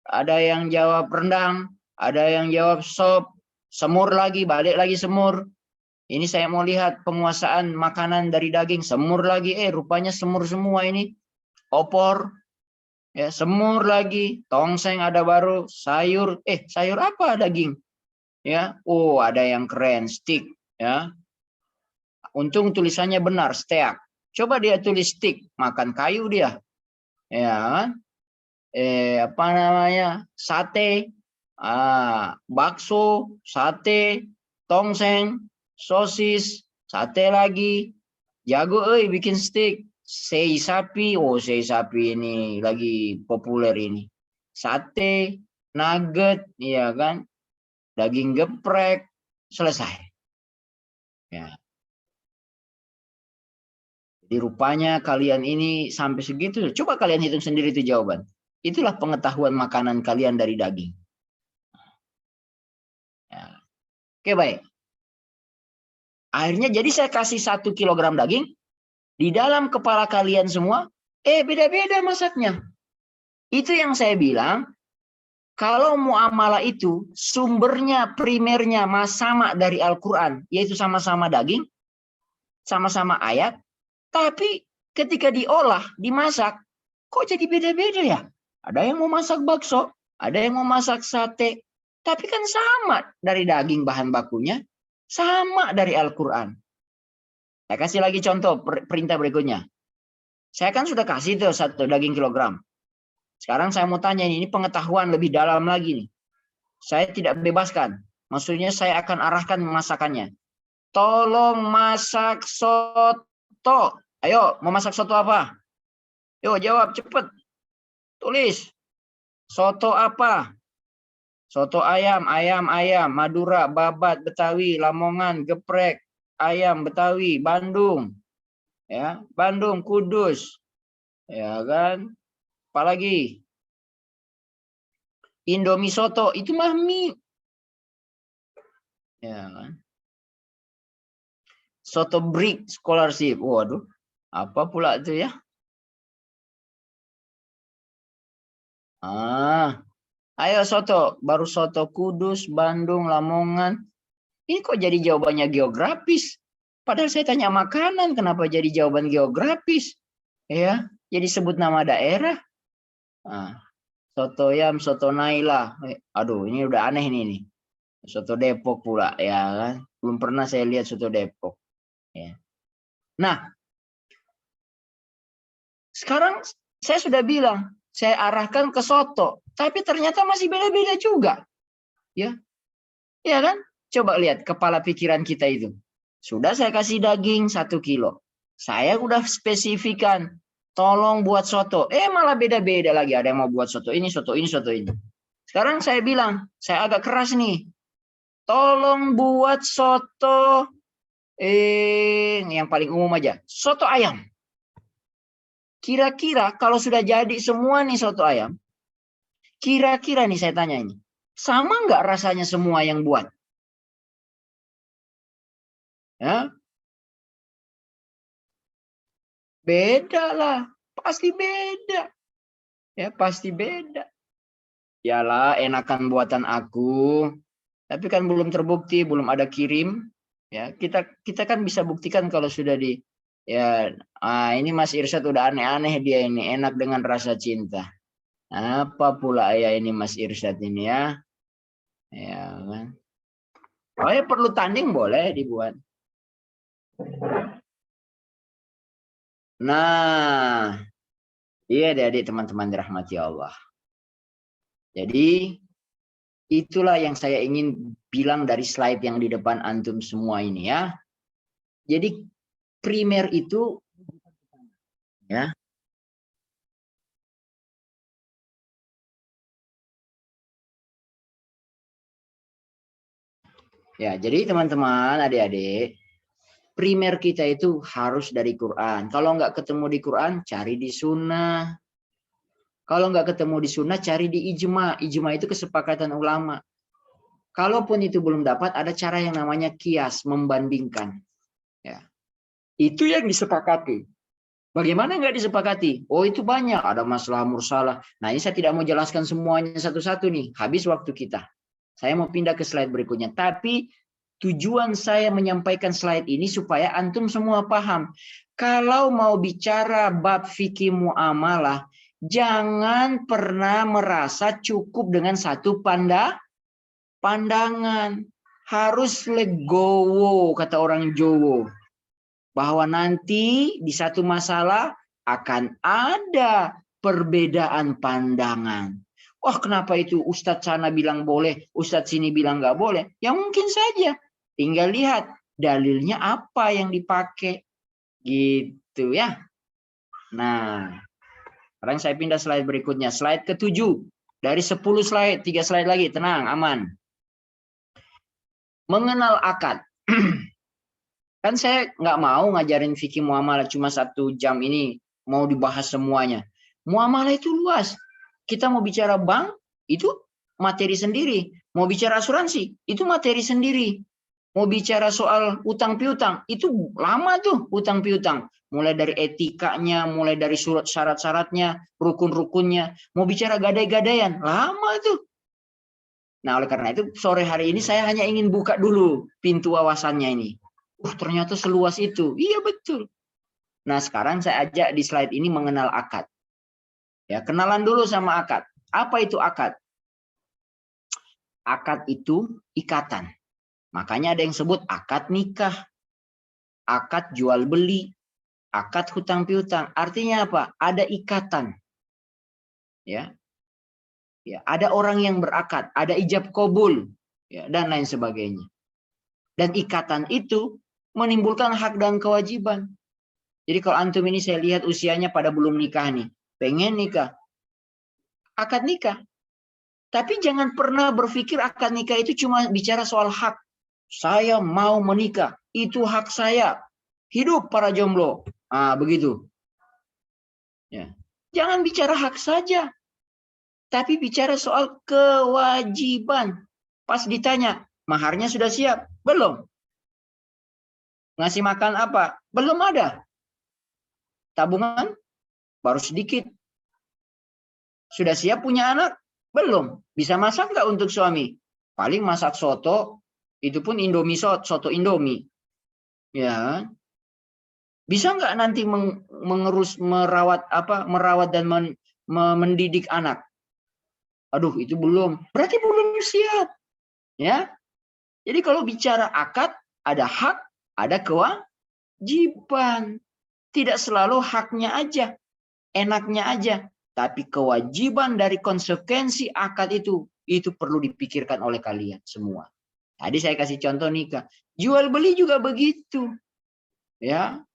Ada yang jawab rendang. Ada yang jawab sop. Semur lagi. Balik lagi semur. Ini saya mau lihat penguasaan makanan dari daging. Semur lagi. Rupanya semur semua ini. Opor. Ya, semur lagi, tongseng ada baru, sayur, sayur apa daging? Ya, ada yang keren, steak, ya. untung tulisannya benar, steak. Coba dia tulis stick, makan kayu dia. Ya kan? Apa namanya? Sate, bakso, sate, tongseng, sosis, sate lagi. Jago bikin stick. Sei sapi, sei sapi ini lagi populer ini. Sate, nugget, iya kan? Daging geprek, selesai. Ya. Jadi rupanya kalian ini sampai segitu. Coba kalian hitung sendiri itu jawaban. Itulah pengetahuan makanan kalian dari daging. Ya. Oke, baik. Akhirnya jadi saya kasih 1 kilogram daging. Di dalam kepala kalian semua, beda-beda masaknya. Itu yang saya bilang, kalau muamalah itu sumbernya, primernya sama dari Al-Quran, yaitu sama-sama daging, sama-sama ayat, tapi ketika diolah, dimasak, kok jadi beda-beda ya? Ada yang mau masak bakso, ada yang mau masak sate, tapi kan sama dari daging bahan bakunya, sama dari Al-Quran. Saya kasih lagi contoh perintah berikutnya. Saya kan sudah kasih tuh 1 daging kilogram. Sekarang saya mau tanya ini pengetahuan lebih dalam lagi nih. Saya tidak bebaskan. Maksudnya saya akan arahkan masakannya. Tolong masak soto. Ayo, mau masak soto apa? Yuk jawab cepet. Tulis. Soto apa? Soto ayam, Madura, Babat, Betawi, Lamongan, geprek, ayam Betawi, Bandung. Ya, Bandung, Kudus. Ya kan? Apalagi? Indomie soto, itu mah mie. Ya kan? Soto brick scholarship. Waduh, apa pula itu ya? Ayo soto, baru soto Kudus, Bandung, Lamongan. Ini kok jadi jawabannya geografis? Padahal saya tanya makanan, kenapa jadi jawaban geografis? Ya, jadi sebut nama daerah. Soto Yam, soto Naila. Aduh, ini udah aneh nih. Soto Depok pula, ya kan? Belum pernah saya lihat soto Depok. Ya. Nah, sekarang saya sudah bilang, saya arahkan ke soto, tapi ternyata masih beda-beda juga. Ya, ya kan? Coba lihat kepala pikiran kita itu. Sudah saya kasih daging 1 kilo. Saya udah spesifikan, tolong buat soto. Malah beda-beda lagi. Ada yang mau buat soto ini, soto ini, soto ini. Sekarang saya bilang, saya agak keras nih. Tolong buat soto yang paling umum aja. Soto ayam. Kira-kira kalau sudah jadi semua nih soto ayam, kira-kira nih saya tanya ini, sama nggak rasanya semua yang buat? Ya, beda lah, pasti beda. Ya, pasti beda. Yalah, enakan buatan aku, tapi kan belum terbukti, belum ada kirim. Ya, kita kan bisa buktikan kalau sudah di ya, ini Mas Irsyad udah aneh-aneh dia ini, enak dengan rasa cinta. Apa pula ya ini Mas Irsyad ini ya? Ya kan. Oh ya, perlu tanding boleh dibuat. Nah, iya adik-adik teman-teman dirahmati Allah. Jadi itulah yang saya ingin bilang dari slide yang di depan antum semua ini ya. Jadi primer itu ya. Ya, jadi teman-teman, adik-adik, primer kita itu harus dari Quran. Kalau nggak ketemu di Quran, cari di sunnah. Kalau nggak ketemu di sunnah, cari di ijma. Ijma itu kesepakatan ulama. Kalaupun itu belum dapat, ada cara yang namanya kias, membandingkan. Ya. Itu yang disepakati. Bagaimana nggak disepakati? Oh, itu banyak. Ada masalah mursalah. Nah, ini saya tidak mau jelaskan semuanya satu-satu nih. Habis waktu kita. Saya mau pindah ke slide berikutnya. Tapi tujuan saya menyampaikan slide ini supaya antum semua paham. Kalau mau bicara bab fikih muamalah, jangan pernah merasa cukup dengan satu pandangan. Harus legowo, kata orang Jawa. bahwa nanti di satu masalah akan ada perbedaan pandangan. Wah, kenapa itu Ustadz sana bilang boleh, Ustadz sini bilang nggak boleh? Ya mungkin saja. Tinggal lihat dalilnya apa yang dipakai. Gitu ya. Nah, sekarang saya pindah slide berikutnya. Slide ke-7. Dari 10 slide, 3 slide lagi. Tenang, aman. Mengenal akad. Kan saya nggak mau ngajarin fikih muamalah cuma 1 jam ini. Mau dibahas semuanya. Muamalah itu luas. Kita mau bicara bank, itu materi sendiri. Mau bicara asuransi, itu materi sendiri. Mau bicara soal utang piutang, itu lama tuh utang piutang. Mulai dari etikanya, mulai dari surat syarat-syaratnya, rukun-rukunnya. Mau bicara gadai-gadaian, lama tuh. Nah, oleh karena itu sore hari ini saya hanya ingin buka dulu pintu wawasannya ini. Ternyata seluas itu. Iya, betul. Nah, sekarang saya ajak di slide ini mengenal akad. Ya, kenalan dulu sama akad. Apa itu akad? Akad itu ikatan. Makanya ada yang sebut akad nikah, akad jual beli, akad hutang piutang. Artinya apa? Ada ikatan. Ya. Ya, ada orang yang berakad, ada ijab kabul, ya, dan lain sebagainya. Dan ikatan itu menimbulkan hak dan kewajiban. Jadi kalau antum ini saya lihat usianya pada belum nikah nih, pengen nikah, akad nikah. Tapi jangan pernah berpikir akad nikah itu cuma bicara soal hak. Saya mau menikah, itu hak saya. Hidup para jomblo. Begitu. Ya. Jangan bicara hak saja. Tapi bicara soal kewajiban. Pas ditanya, maharnya sudah siap? Belum. Ngasih makan apa? Belum ada. Tabungan? Baru sedikit. Sudah siap punya anak? Belum. Bisa masak nggak untuk suami? Paling masak soto, itu pun Indomie soto Indomie. Ya. Bisa nggak nanti merawat dan mendidik anak? Aduh, itu belum. Berarti belum siap. Ya. Jadi kalau bicara akad, ada hak, ada kewajiban. Tidak selalu haknya aja, enaknya aja. Tapi kewajiban dari konsekuensi akad itu perlu dipikirkan oleh kalian semua. Tadi saya kasih contoh nikah. Jual beli juga begitu. Ya.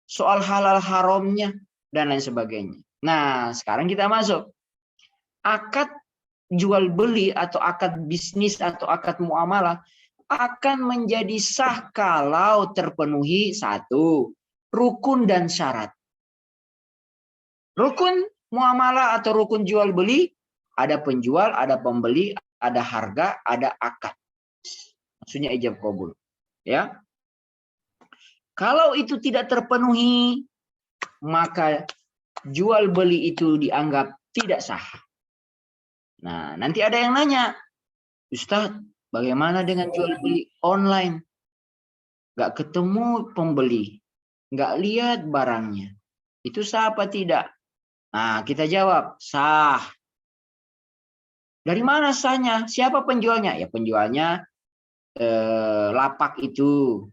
Soal halal haramnya dan lain sebagainya. Nah, sekarang kita masuk. Akad jual beli atau akad bisnis atau akad muamalah akan menjadi sah kalau terpenuhi 1, rukun dan syarat. Rukun muamalah atau rukun jual beli, ada penjual, ada pembeli, ada harga, ada akad. Maksudnya ijab kabul. Ya. Kalau itu tidak terpenuhi, maka jual beli itu dianggap tidak sah. Nah, nanti ada yang nanya, Ustadz, bagaimana dengan jual beli online? Nggak ketemu pembeli, nggak lihat barangnya. Itu sah apa tidak? Nah, kita jawab, sah. Dari mana sahnya? Siapa penjualnya? Ya penjualnya lapak itu.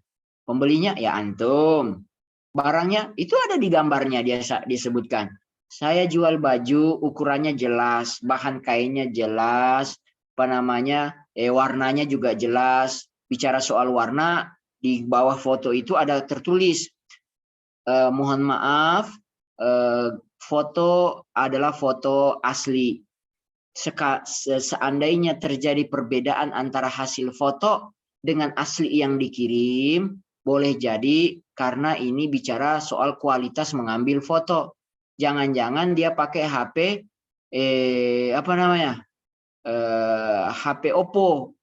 Pembelinya ya antum. Barangnya itu ada di gambarnya, dia disebutkan. Saya jual baju, ukurannya jelas, bahan kainnya jelas, warnanya juga jelas. Bicara soal warna, di bawah foto itu ada tertulis, mohon maaf, foto adalah foto asli. Seandainya terjadi perbedaan antara hasil foto dengan asli yang dikirim, boleh jadi karena ini bicara soal kualitas mengambil foto. Jangan-jangan dia pakai HP HP Oppo,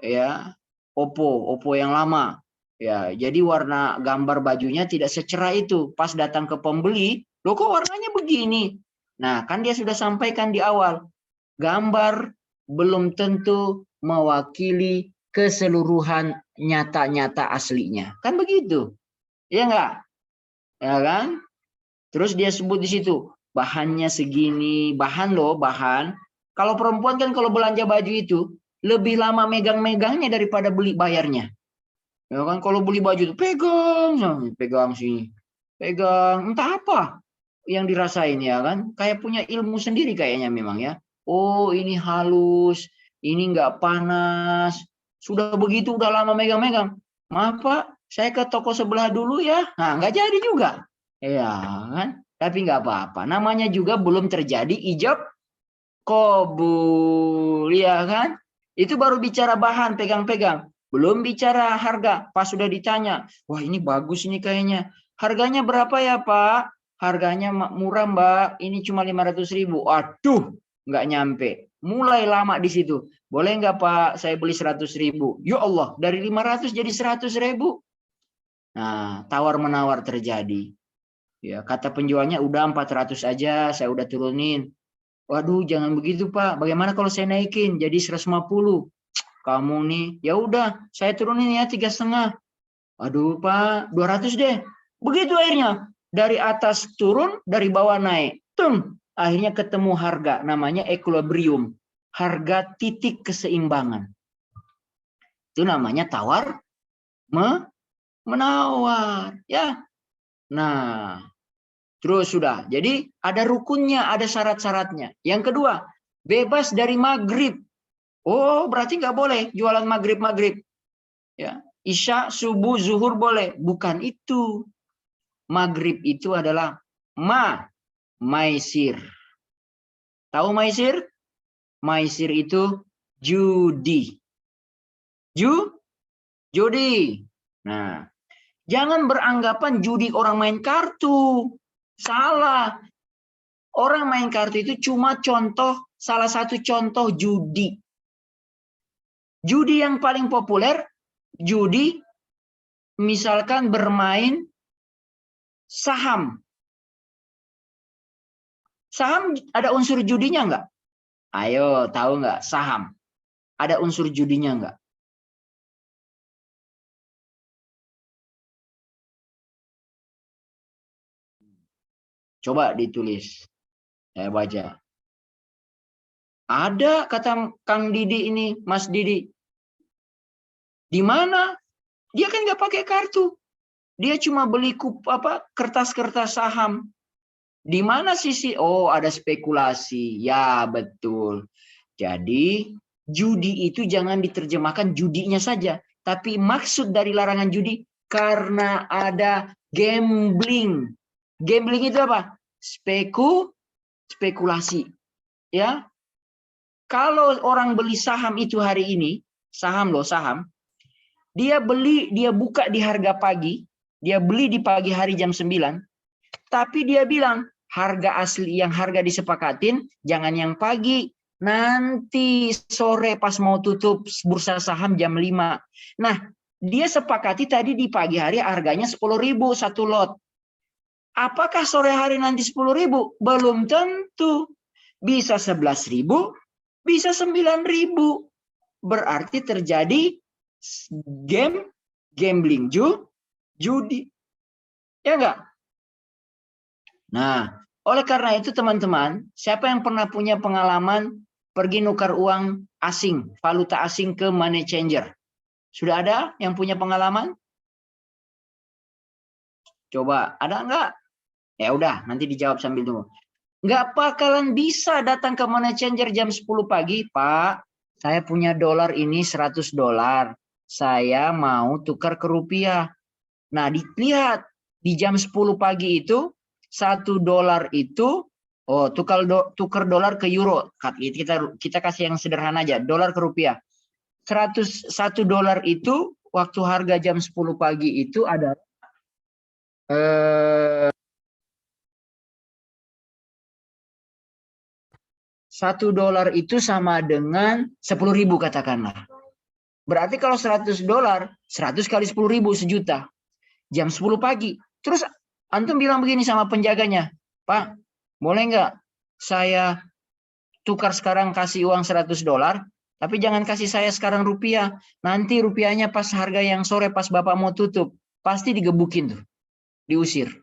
ya, Oppo yang lama. Ya, jadi warna gambar bajunya tidak secerah itu. Pas datang ke pembeli, loh kok warnanya begini? Nah, kan dia sudah sampaikan di awal. Gambar belum tentu mewakili keseluruhan nyata-nyata aslinya. Kan begitu. Iya enggak? Ya kan? Terus dia sebut di situ, bahannya segini, bahan. Kalau perempuan kan kalau belanja baju itu lebih lama megang-megangnya daripada bayarnya. Ya kan kalau beli baju itu pegang sini. Pegang entah apa yang dirasain ya kan. Kayak punya ilmu sendiri kayaknya memang ya. Oh, ini halus, ini enggak panas. Sudah begitu udah lama megang-megang. Maaf Pak, saya ke toko sebelah dulu ya. Nah, enggak jadi juga. Ya kan? Tapi enggak apa-apa. Namanya juga belum terjadi ijab qabul, ya kan? Itu baru bicara bahan, pegang-pegang. Belum bicara harga. Pas sudah ditanya, wah ini bagus ini kayaknya. Harganya berapa ya Pak? Harganya murah Mbak, ini cuma 500.000. Aduh, nggak nyampe. Mulai lama di situ. Boleh nggak Pak, saya beli 100.000. Ya Allah, dari 500 jadi 100.000. Nah, tawar-menawar terjadi. Ya, kata penjualnya udah 400 aja, saya udah turunin. Waduh, jangan begitu Pak. Bagaimana kalau saya naikin jadi 150? Kamu nih, ya udah, saya turunin ya 3,5. Aduh Pak, 200 deh. Begitu akhirnya. Dari atas turun, dari bawah naik. Tung, akhirnya ketemu harga. Namanya equilibrium. Harga titik keseimbangan. Itu namanya tawar menawar. Ya. Nah, terus sudah. Jadi ada rukunnya, ada syarat-syaratnya. Yang kedua, bebas dari maghrib. Oh, berarti nggak boleh jualan maghrib-maghrib. Ya, isya, subuh, zuhur boleh. Bukan itu. Maghrib itu adalah maisir. Tahu maisir? Maisir itu judi. Judi. Nah, jangan beranggapan judi orang main kartu. Salah. Orang main kartu itu cuma contoh, salah satu contoh judi. Judi yang paling populer, judi misalkan bermain saham. Saham ada unsur judinya enggak? Ayo, tahu enggak? Saham. Ada unsur judinya enggak? Coba ditulis. Saya baca. Ada kata Kang Didi ini, Mas Didi. Di mana? Dia kan nggak pakai kartu. Dia cuma beli kertas-kertas saham. Di mana sisi? Oh, ada spekulasi. Ya, betul. Jadi, judi itu jangan diterjemahkan judinya saja. Tapi maksud dari larangan judi, karena ada gambling. Gambling itu apa? Spekulasi. Ya. Kalau orang beli saham itu hari ini, saham, dia buka di harga pagi, dia beli di pagi hari jam 9, tapi dia bilang, harga asli yang harga disepakatin, jangan yang pagi, nanti sore pas mau tutup bursa saham jam 5. Nah, dia sepakati tadi di pagi hari harganya 10.000 satu lot. Apakah sore hari nanti 10.000? Belum tentu. Bisa 11.000, bisa 9.000. Berarti terjadi gambling, judi. Ya enggak? Nah, oleh karena itu teman-teman, siapa yang pernah punya pengalaman pergi nukar uang asing, valuta asing ke money changer? Sudah ada yang punya pengalaman? Coba, ada enggak? Ya udah, nanti dijawab sambil tunggu. Nggak bakalan bisa datang ke money changer jam 10 pagi, Pak. Saya punya dolar ini 100 dolar. Saya mau tukar ke rupiah. Nah, dilihat di jam 10 pagi itu 1 dolar itu tukar dolar ke euro. Kita kasih yang sederhana aja, dolar ke rupiah. 1 dolar itu waktu harga jam 10 pagi itu ada 1 dolar itu sama dengan 10.000 katakanlah. Berarti kalau 100 dolar, 100 kali 10.000 1.000.000. Jam 10 pagi. Terus antum bilang begini sama penjaganya, Pak, boleh nggak saya tukar sekarang kasih uang 100 dolar, tapi jangan kasih saya sekarang rupiah. Nanti rupiahnya pas harga yang sore pas Bapak mau tutup, pasti digebukin tuh, diusir.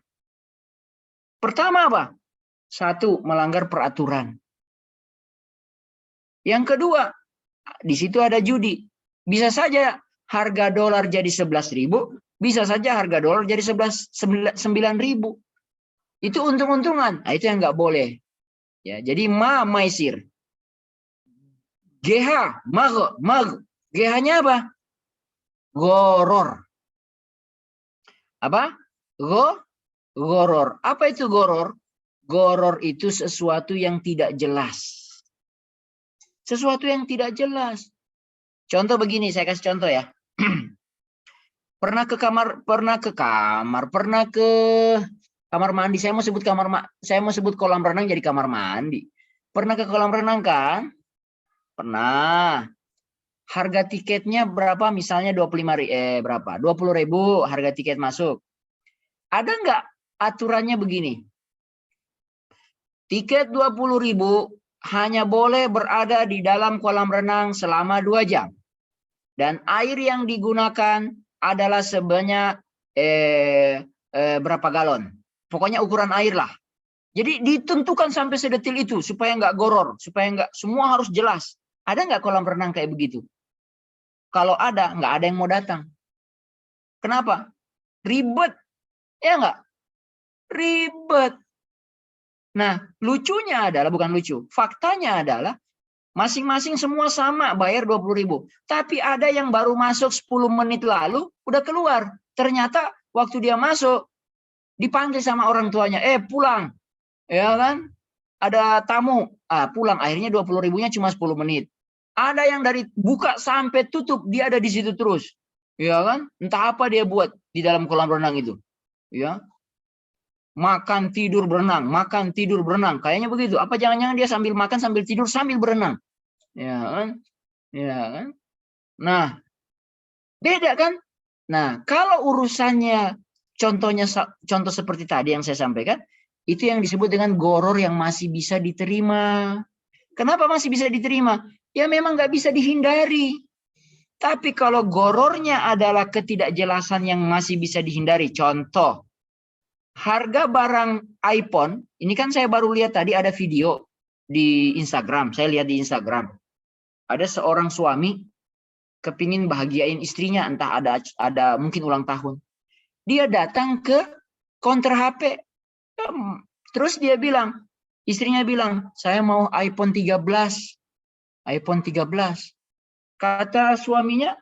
Pertama apa? 1, melanggar peraturan. Yang kedua, di situ ada judi. Bisa saja harga dolar jadi 11.000, bisa saja harga dolar jadi 9.000. Itu untung-untungan. Nah, itu yang nggak boleh. Ya, jadi maisir. GH, mag. GH-nya apa? Goror. Apa? Goror. Apa itu goror? Goror itu sesuatu yang tidak jelas. Sesuatu yang tidak jelas. Contoh begini, saya kasih contoh ya. Pernah ke kamar mandi. Saya mau sebut kolam renang jadi kamar mandi. Pernah ke kolam renang kan? Pernah. Harga tiketnya berapa? Misalnya 20.000 harga tiket masuk. Ada nggak aturannya begini? Tiket 20.000 hanya boleh berada di dalam kolam renang selama 2 jam. Dan air yang digunakan adalah sebanyak berapa galon. Pokoknya ukuran air lah. Jadi ditentukan sampai sedetil itu supaya nggak goror, supaya nggak, semua harus jelas. Ada nggak kolam renang kayak begitu? Kalau ada, nggak ada yang mau datang. Kenapa? Ribet, ya nggak? Ribet. Nah, lucunya adalah, bukan lucu, faktanya adalah masing-masing semua sama bayar 20.000. Tapi ada yang baru masuk 10 menit lalu udah keluar. Ternyata waktu dia masuk dipanggil sama orang tuanya, pulang. Ya kan? Ada tamu, pulang. Akhirnya 20.000-nya cuma 10 menit. Ada yang dari buka sampai tutup dia ada di situ terus. Ya kan? Entah apa dia buat di dalam kolam renang itu. Ya. Makan, tidur, berenang, makan, tidur, berenang. Kayaknya begitu. Apa jangan-jangan dia sambil makan, sambil tidur, sambil berenang? Ya kan? Ya kan? Nah, beda kan? Nah, kalau urusannya contoh seperti tadi yang saya sampaikan, itu yang disebut dengan goror yang masih bisa diterima. Kenapa masih bisa diterima? Ya memang nggak bisa dihindari. Tapi kalau gorornya adalah ketidakjelasan yang masih bisa dihindari. Contoh, harga barang iPhone, ini kan saya baru lihat tadi ada video di Instagram. Saya lihat di Instagram. Ada seorang suami kepingin bahagiain istrinya, entah ada mungkin ulang tahun. Dia datang ke counter HP. Terus dia bilang, istrinya bilang, saya mau iPhone 13. iPhone 13. Kata suaminya,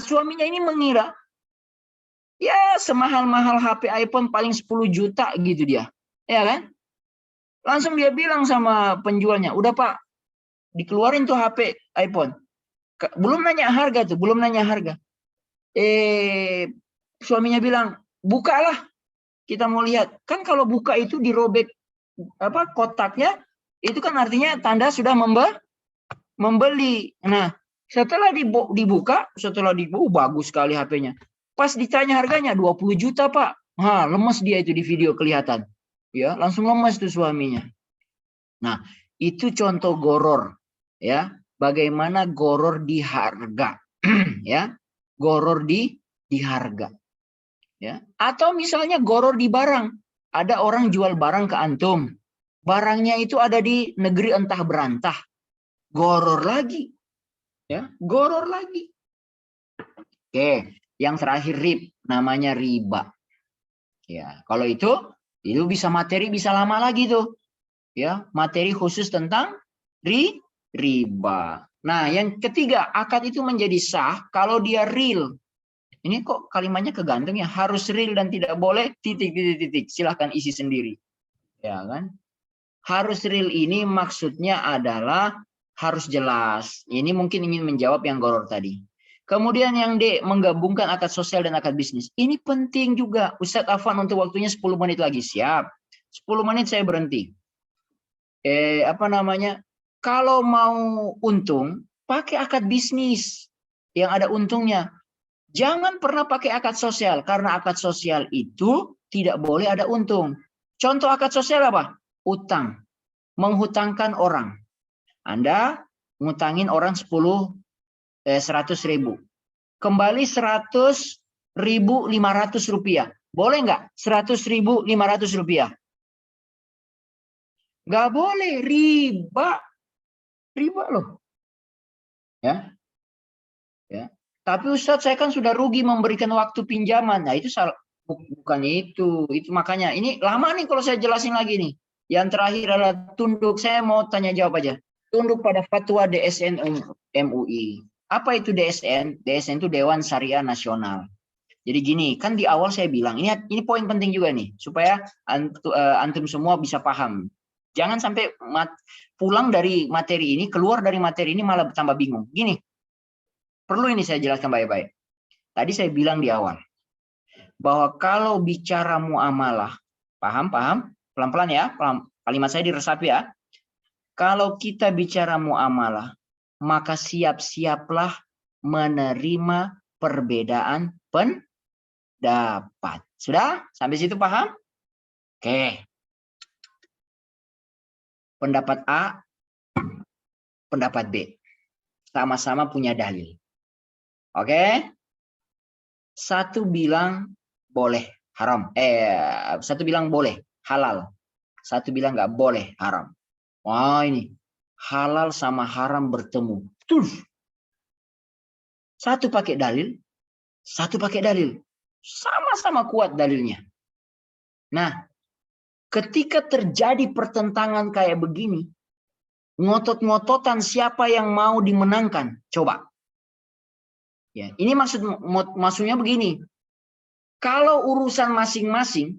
suaminya ini mengira, ya semahal-mahal HP iPhone paling 10 juta gitu dia. Ya kan? Langsung dia bilang sama penjualnya, udah Pak, dikeluarin tuh HP iPhone. Belum nanya harga tuh, belum nanya harga. Suaminya bilang, bukalah, kita mau lihat. Kan kalau buka itu dirobek kotaknya, itu kan artinya tanda sudah membeli. Nah, setelah dibuka, bagus sekali HP-nya. Pas ditanya harganya 20 juta, Pak. Lemes dia itu di video kelihatan. Ya, langsung lemes tuh suaminya. Nah, itu contoh goror, ya. Bagaimana goror di harga, ya. Goror di harga. Ya. Atau misalnya goror di barang. Ada orang jual barang ke antum. Barangnya itu ada di negeri entah berantah. Goror lagi. Ya, goror lagi. Oke, yang terakhir namanya riba. Ya, kalau itu bisa materi bisa lama lagi tuh. Ya, materi khusus tentang riba. Nah, yang ketiga, akad itu menjadi sah kalau dia real. Ini kok kalimatnya kegantung ya, harus real dan tidak boleh titik. Silahkan isi sendiri. Ya kan? Harus real ini maksudnya adalah harus jelas. Ini mungkin ingin menjawab yang goror tadi. Kemudian yang D, menggabungkan akad sosial dan akad bisnis. Ini penting juga. Ustadz Afwan untuk waktunya 10 menit lagi. Siap. 10 menit saya berhenti. Kalau mau untung, pakai akad bisnis yang ada untungnya. Jangan pernah pakai akad sosial, karena akad sosial itu tidak boleh ada untung. Contoh akad sosial apa? Utang. Menghutangkan orang. Anda ngutangin orang 100.000. Kembali 100.500 rupiah. Boleh nggak? 100.500 rupiah. Nggak boleh, riba. Riba loh. Ya. Tapi Ustadz, saya kan sudah rugi memberikan waktu pinjaman. Nah, itu salah. Bukan itu. Itu makanya ini lama nih kalau saya jelasin lagi nih. Yang terakhir adalah tunduk. Saya mau tanya jawab aja. Tunduk pada fatwa DSN MUI. Apa itu DSN? DSN itu Dewan Syariah Nasional. Jadi gini, kan di awal saya bilang, ini poin penting juga nih, supaya antum semua bisa paham. Jangan sampai pulang dari materi ini, keluar dari materi ini malah tambah bingung. Gini, perlu ini saya jelaskan baik-baik. Tadi saya bilang di awal, bahwa kalau bicara muamalah, paham? Pelan-pelan ya, kalimat saya diresapi ya. Kalau kita bicara muamalah, maka siap-siaplah menerima perbedaan pendapat. Sudah? Sampai situ paham? Oke. Pendapat A, pendapat B. Sama-sama punya dalil. Oke? Satu bilang boleh haram. Satu bilang boleh halal. Satu bilang nggak boleh haram. Wah, ini halal sama haram bertemu. Tuh. Satu pakai dalil, satu pakai dalil. Sama-sama kuat dalilnya. Nah, ketika terjadi pertentangan kayak begini, ngotot-ngototan siapa yang mau dimenangkan? Coba. Ya, ini maksudnya begini. Kalau urusan masing-masing,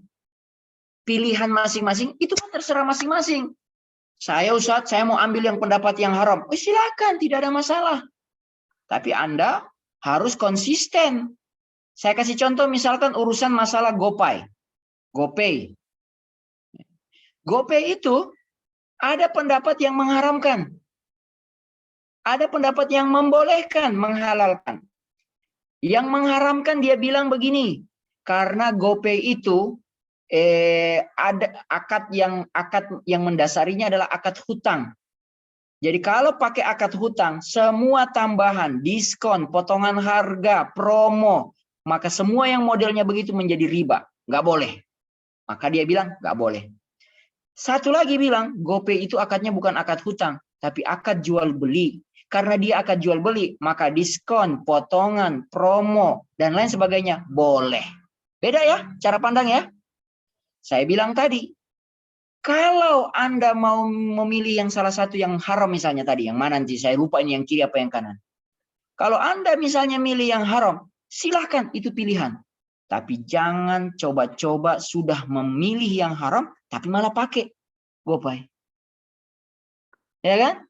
pilihan masing-masing, itu kan terserah masing-masing. Saya Ustadz, saya mau ambil yang pendapat yang haram. Silakan, tidak ada masalah. Tapi Anda harus konsisten. Saya kasih contoh misalkan urusan masalah GoPay. GoPay itu ada pendapat yang mengharamkan. Ada pendapat yang membolehkan, menghalalkan. Yang mengharamkan dia bilang begini, karena GoPay itu ada akad yang mendasarinya adalah akad hutang. Jadi kalau pakai akad hutang, semua tambahan, diskon, potongan harga, promo, maka semua yang modelnya begitu menjadi riba, nggak boleh. Maka dia bilang nggak boleh. Satu lagi bilang GoPay itu akadnya bukan akad hutang, tapi akad jual beli. Karena dia akad jual beli, maka diskon, potongan, promo, dan lain sebagainya boleh. Beda ya cara pandang ya. Saya bilang tadi, kalau Anda mau memilih yang salah satu yang haram misalnya tadi, yang mana nanti saya lupa ini yang kiri apa yang kanan. Kalau Anda misalnya milih yang haram, silahkan itu pilihan. Tapi jangan coba-coba sudah memilih yang haram, tapi malah pakai GoPay. Ya kan?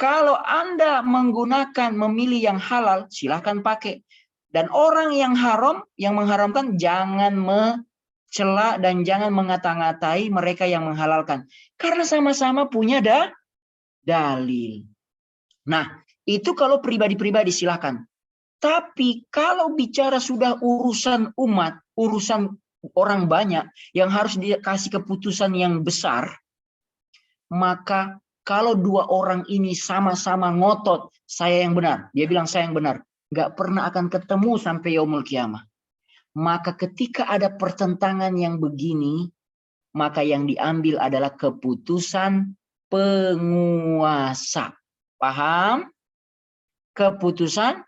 Kalau Anda memilih yang halal, silahkan pakai. Dan orang yang haram, yang mengharamkan, jangan mencela dan jangan mengata-ngatai mereka yang menghalalkan. Karena sama-sama punya dalil. Nah, itu kalau pribadi-pribadi silahkan. Tapi kalau bicara sudah urusan umat, urusan orang banyak yang harus dikasih keputusan yang besar, maka kalau dua orang ini sama-sama ngotot, saya yang benar, dia bilang saya yang benar, nggak pernah akan ketemu sampai yaumul kiamah. Maka ketika ada pertentangan yang begini, maka yang diambil adalah keputusan penguasa. Paham? Keputusan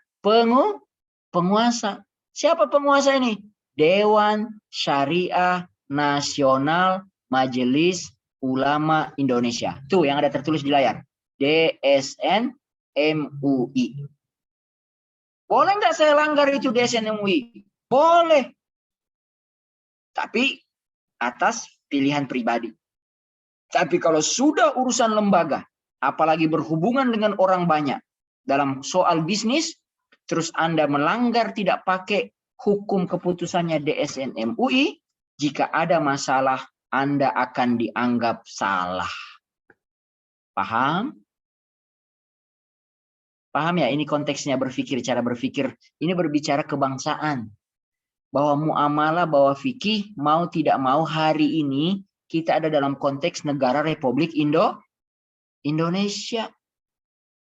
penguasa. Siapa penguasa ini? Dewan Syariah Nasional Majelis Ulama Indonesia. Tuh yang ada tertulis di layar. DSN MUI. Boleh nggak saya langgar itu DSN MUI? Boleh. Tapi atas pilihan pribadi. Tapi kalau sudah urusan lembaga, apalagi berhubungan dengan orang banyak, dalam soal bisnis, terus Anda melanggar tidak pakai hukum keputusannya DSN MUI, jika ada masalah, Anda akan dianggap salah. Paham? Paham ya? Ini konteksnya berpikir, cara berpikir. Ini berbicara kebangsaan. Bahwa muamalah, bahwa fikih, mau tidak mau hari ini, kita ada dalam konteks negara Republik Indonesia.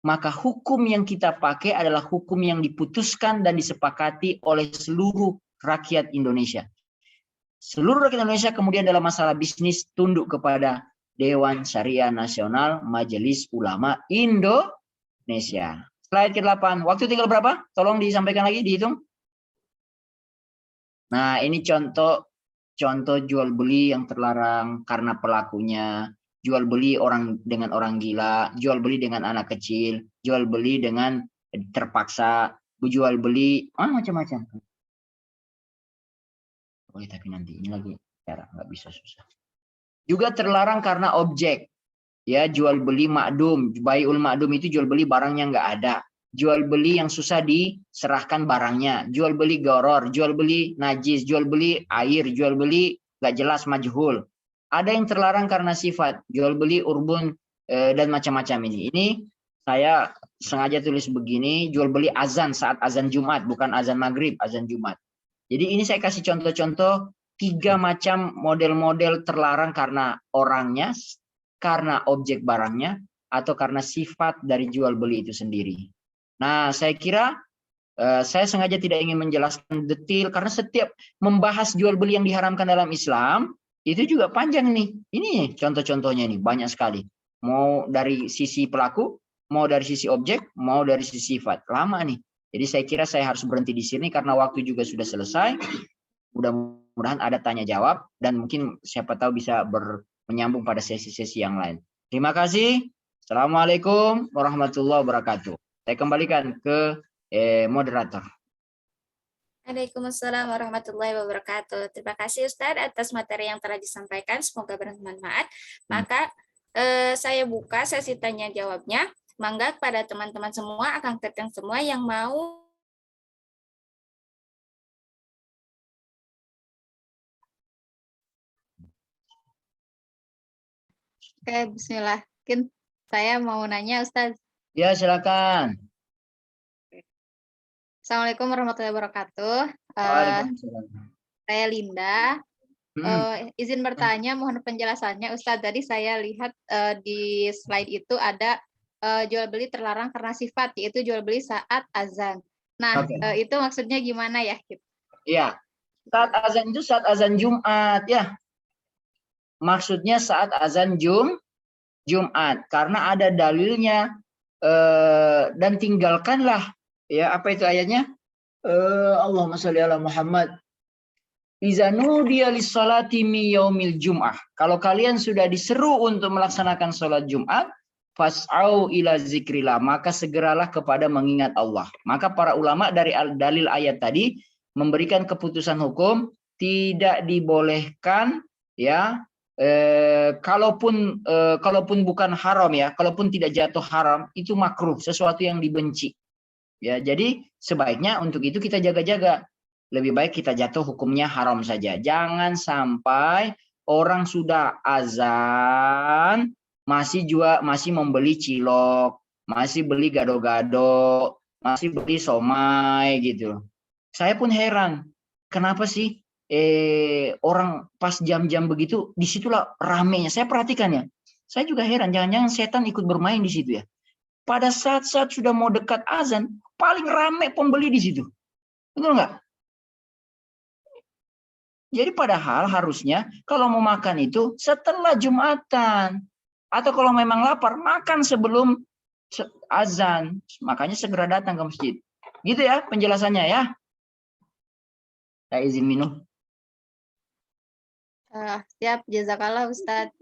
Maka hukum yang kita pakai adalah hukum yang diputuskan dan disepakati oleh seluruh rakyat Indonesia. Seluruh rakyat Indonesia kemudian dalam masalah bisnis tunduk kepada Dewan Syariah Nasional Majelis Ulama Indonesia. Slide ke-8. Waktu tinggal berapa? Tolong disampaikan lagi, dihitung. Nah, ini contoh jual beli yang terlarang karena pelakunya, jual beli dengan orang gila, jual beli dengan anak kecil, jual beli dengan terpaksa, jual beli macam-macam. Boleh, tapi nanti ini lagi cara nggak bisa, susah. Juga terlarang karena objek. Ya, jual beli makdum, baiul makdum itu jual beli barang yang nggak ada. Jual beli yang susah diserahkan barangnya, jual beli goror, jual beli najis, jual beli air, jual beli nggak jelas majhul. Ada yang terlarang karena sifat, jual beli urbun dan macam-macam ini. Ini saya sengaja tulis begini, jual beli azan saat azan Jumat, bukan azan maghrib, azan Jumat. Jadi ini saya kasih contoh-contoh 3 macam model-model terlarang karena orangnya, karena objek barangnya, atau karena sifat dari jual beli itu sendiri. Nah, saya kira saya sengaja tidak ingin menjelaskan detail karena setiap membahas jual beli yang diharamkan dalam Islam itu juga panjang nih. Ini contoh-contohnya nih banyak sekali. Mau dari sisi pelaku, mau dari sisi objek, mau dari sisi sifat. Lama nih. Jadi saya kira saya harus berhenti di sini karena waktu juga sudah selesai. Mudah-mudahan ada tanya jawab dan mungkin siapa tahu bisa menyambung pada sesi-sesi yang lain. Terima kasih. Assalamualaikum warahmatullahi wabarakatuh. Saya kembalikan ke moderator. Waalaikumsalam warahmatullahi wabarakatuh. Terima kasih Ustadz atas materi yang telah disampaikan. Semoga bermanfaat. Maka saya buka sesi tanya jawabnya. Mangga kepada teman-teman semua, akang teteh semua yang mau. Oke, bismillah. Mungkin saya mau nanya Ustadz. Ya, silakan. Assalamualaikum warahmatullahi wabarakatuh. Saya Linda. Izin bertanya, mohon penjelasannya Ustadz. Tadi saya lihat di slide itu ada jual beli terlarang karena sifat, yaitu jual beli saat azan. Nah, itu maksudnya gimana ya? Iya, saat azan itu saat azan Jumat ya. Maksudnya saat azan Jumat, karena ada dalilnya dan tinggalkanlah ya, apa itu ayatnya? Allahumma sholli ala Muhammad. Iza nudiya lis-sholati mi yaumil jum'ah. Kalau kalian sudah diseru untuk melaksanakan sholat Jumat, fas'au ila zikrillah, maka segeralah kepada mengingat Allah. Maka para ulama dari dalil ayat tadi memberikan keputusan hukum tidak dibolehkan ya, kalaupun bukan haram ya, kalaupun tidak jatuh haram itu makruh, sesuatu yang dibenci. Ya, jadi sebaiknya untuk itu kita jaga-jaga. Lebih baik kita jatuh hukumnya haram saja. Jangan sampai orang sudah azan masih membeli cilok, masih beli gado-gado, masih beli somai gitu. Saya pun heran, kenapa sih orang pas jam-jam begitu disitulah ramenya. Saya perhatikan ya. Saya juga heran, jangan-jangan setan ikut bermain di situ ya. Pada saat-saat sudah mau dekat azan, paling rame pembeli di situ. Betul nggak? Jadi padahal harusnya kalau mau makan itu setelah Jumatan. Atau kalau memang lapar, makan sebelum azan. Makanya segera datang ke masjid. Gitu ya penjelasannya ya. Saya izin minum. Siap, jazakallah Ustadz.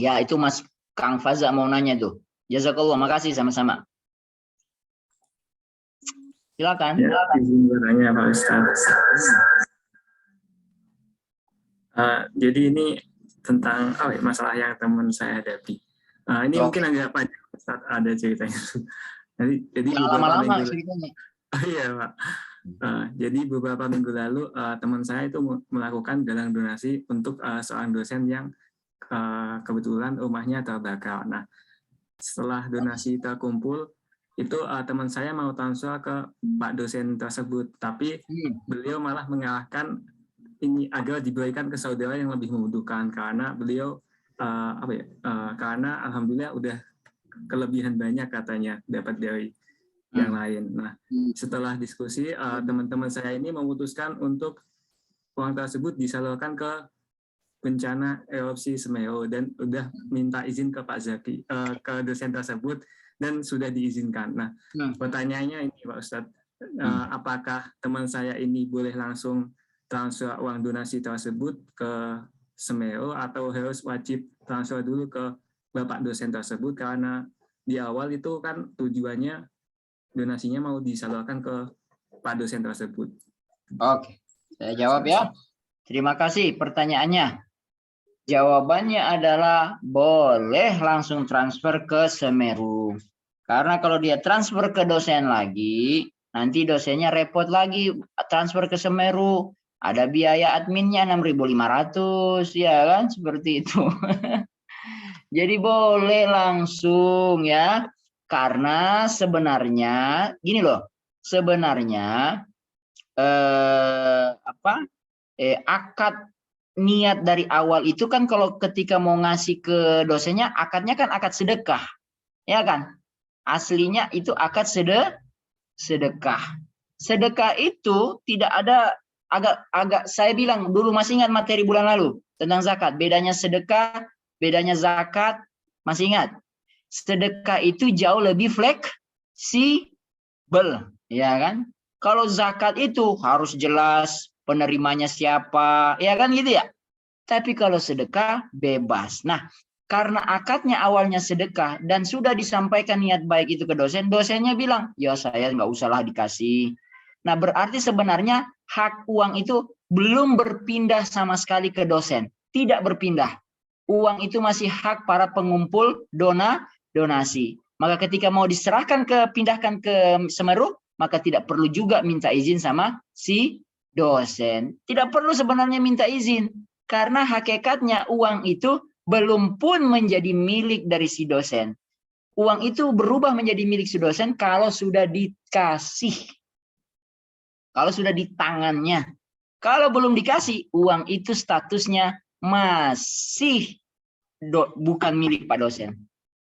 Ya itu Mas Kang Faza mau nanya tuh. Jazakallah, makasih sama-sama. Silakan. Ya, izin bertanya Pak Ustadz. Jadi ini tentang masalah yang teman saya hadapi. Ini mungkin agak panjang, Ustadz, ada ceritanya. Jadi lama-lama ceritanya. Iya Pak. Jadi beberapa minggu lalu teman saya itu melakukan galang donasi untuk seorang dosen yang kebetulan rumahnya terbakar. Nah, setelah donasi terkumpul, itu teman saya mau transfer ke Pak dosen tersebut, tapi beliau malah mengarahkan ini agar diberikan ke saudara yang lebih membutuhkan, karena beliau karena alhamdulillah udah kelebihan banyak katanya dapat dari yang lain. Nah, setelah diskusi teman-teman saya ini memutuskan untuk uang tersebut disalurkan ke bencana erupsi Semeru dan udah minta izin ke Pak Zaki, ke dosen tersebut dan sudah diizinkan. Nah, pertanyaannya ini Pak Ustadz, apakah teman saya ini boleh langsung transfer uang donasi tersebut ke Semeru atau harus wajib transfer dulu ke Bapak dosen tersebut, karena di awal itu kan tujuannya donasinya mau disalurkan ke Pak dosen tersebut. Oke, saya jawab ya. Terima kasih pertanyaannya. Jawabannya adalah boleh langsung transfer ke Semeru. Karena kalau dia transfer ke dosen lagi, nanti dosennya repot lagi transfer ke Semeru. Ada biaya adminnya 6.500, ya kan? Seperti itu. Jadi boleh langsung ya. Karena sebenarnya gini loh. Sebenarnya akad niat dari awal itu kan kalau ketika mau ngasih ke dosennya, akadnya kan akad sedekah. Ya kan? Aslinya itu akad sedekah. Sedekah itu tidak ada, agak saya bilang dulu, masih ingat materi bulan lalu tentang zakat, bedanya sedekah, bedanya zakat, masih ingat? Sedekah itu jauh lebih fleksibel, ya kan? Kalau zakat itu harus jelas penerimanya siapa, ya kan gitu ya. Tapi kalau sedekah bebas. Nah, karena akadnya awalnya sedekah dan sudah disampaikan niat baik itu ke dosen, dosennya bilang, ya saya nggak usahlah dikasih. Nah, berarti sebenarnya hak uang itu belum berpindah sama sekali ke dosen. Tidak berpindah. Uang itu masih hak para pengumpul donasi. Maka ketika mau diserahkan pindahkan ke Semeru, maka tidak perlu juga minta izin sama si dosen. Tidak perlu sebenarnya minta izin. Karena hakikatnya uang itu belum pun menjadi milik dari si dosen. Uang itu berubah menjadi milik si dosen kalau sudah dikasih. Kalau sudah di tangannya. Kalau belum dikasih, uang itu statusnya masih bukan milik Pak dosen.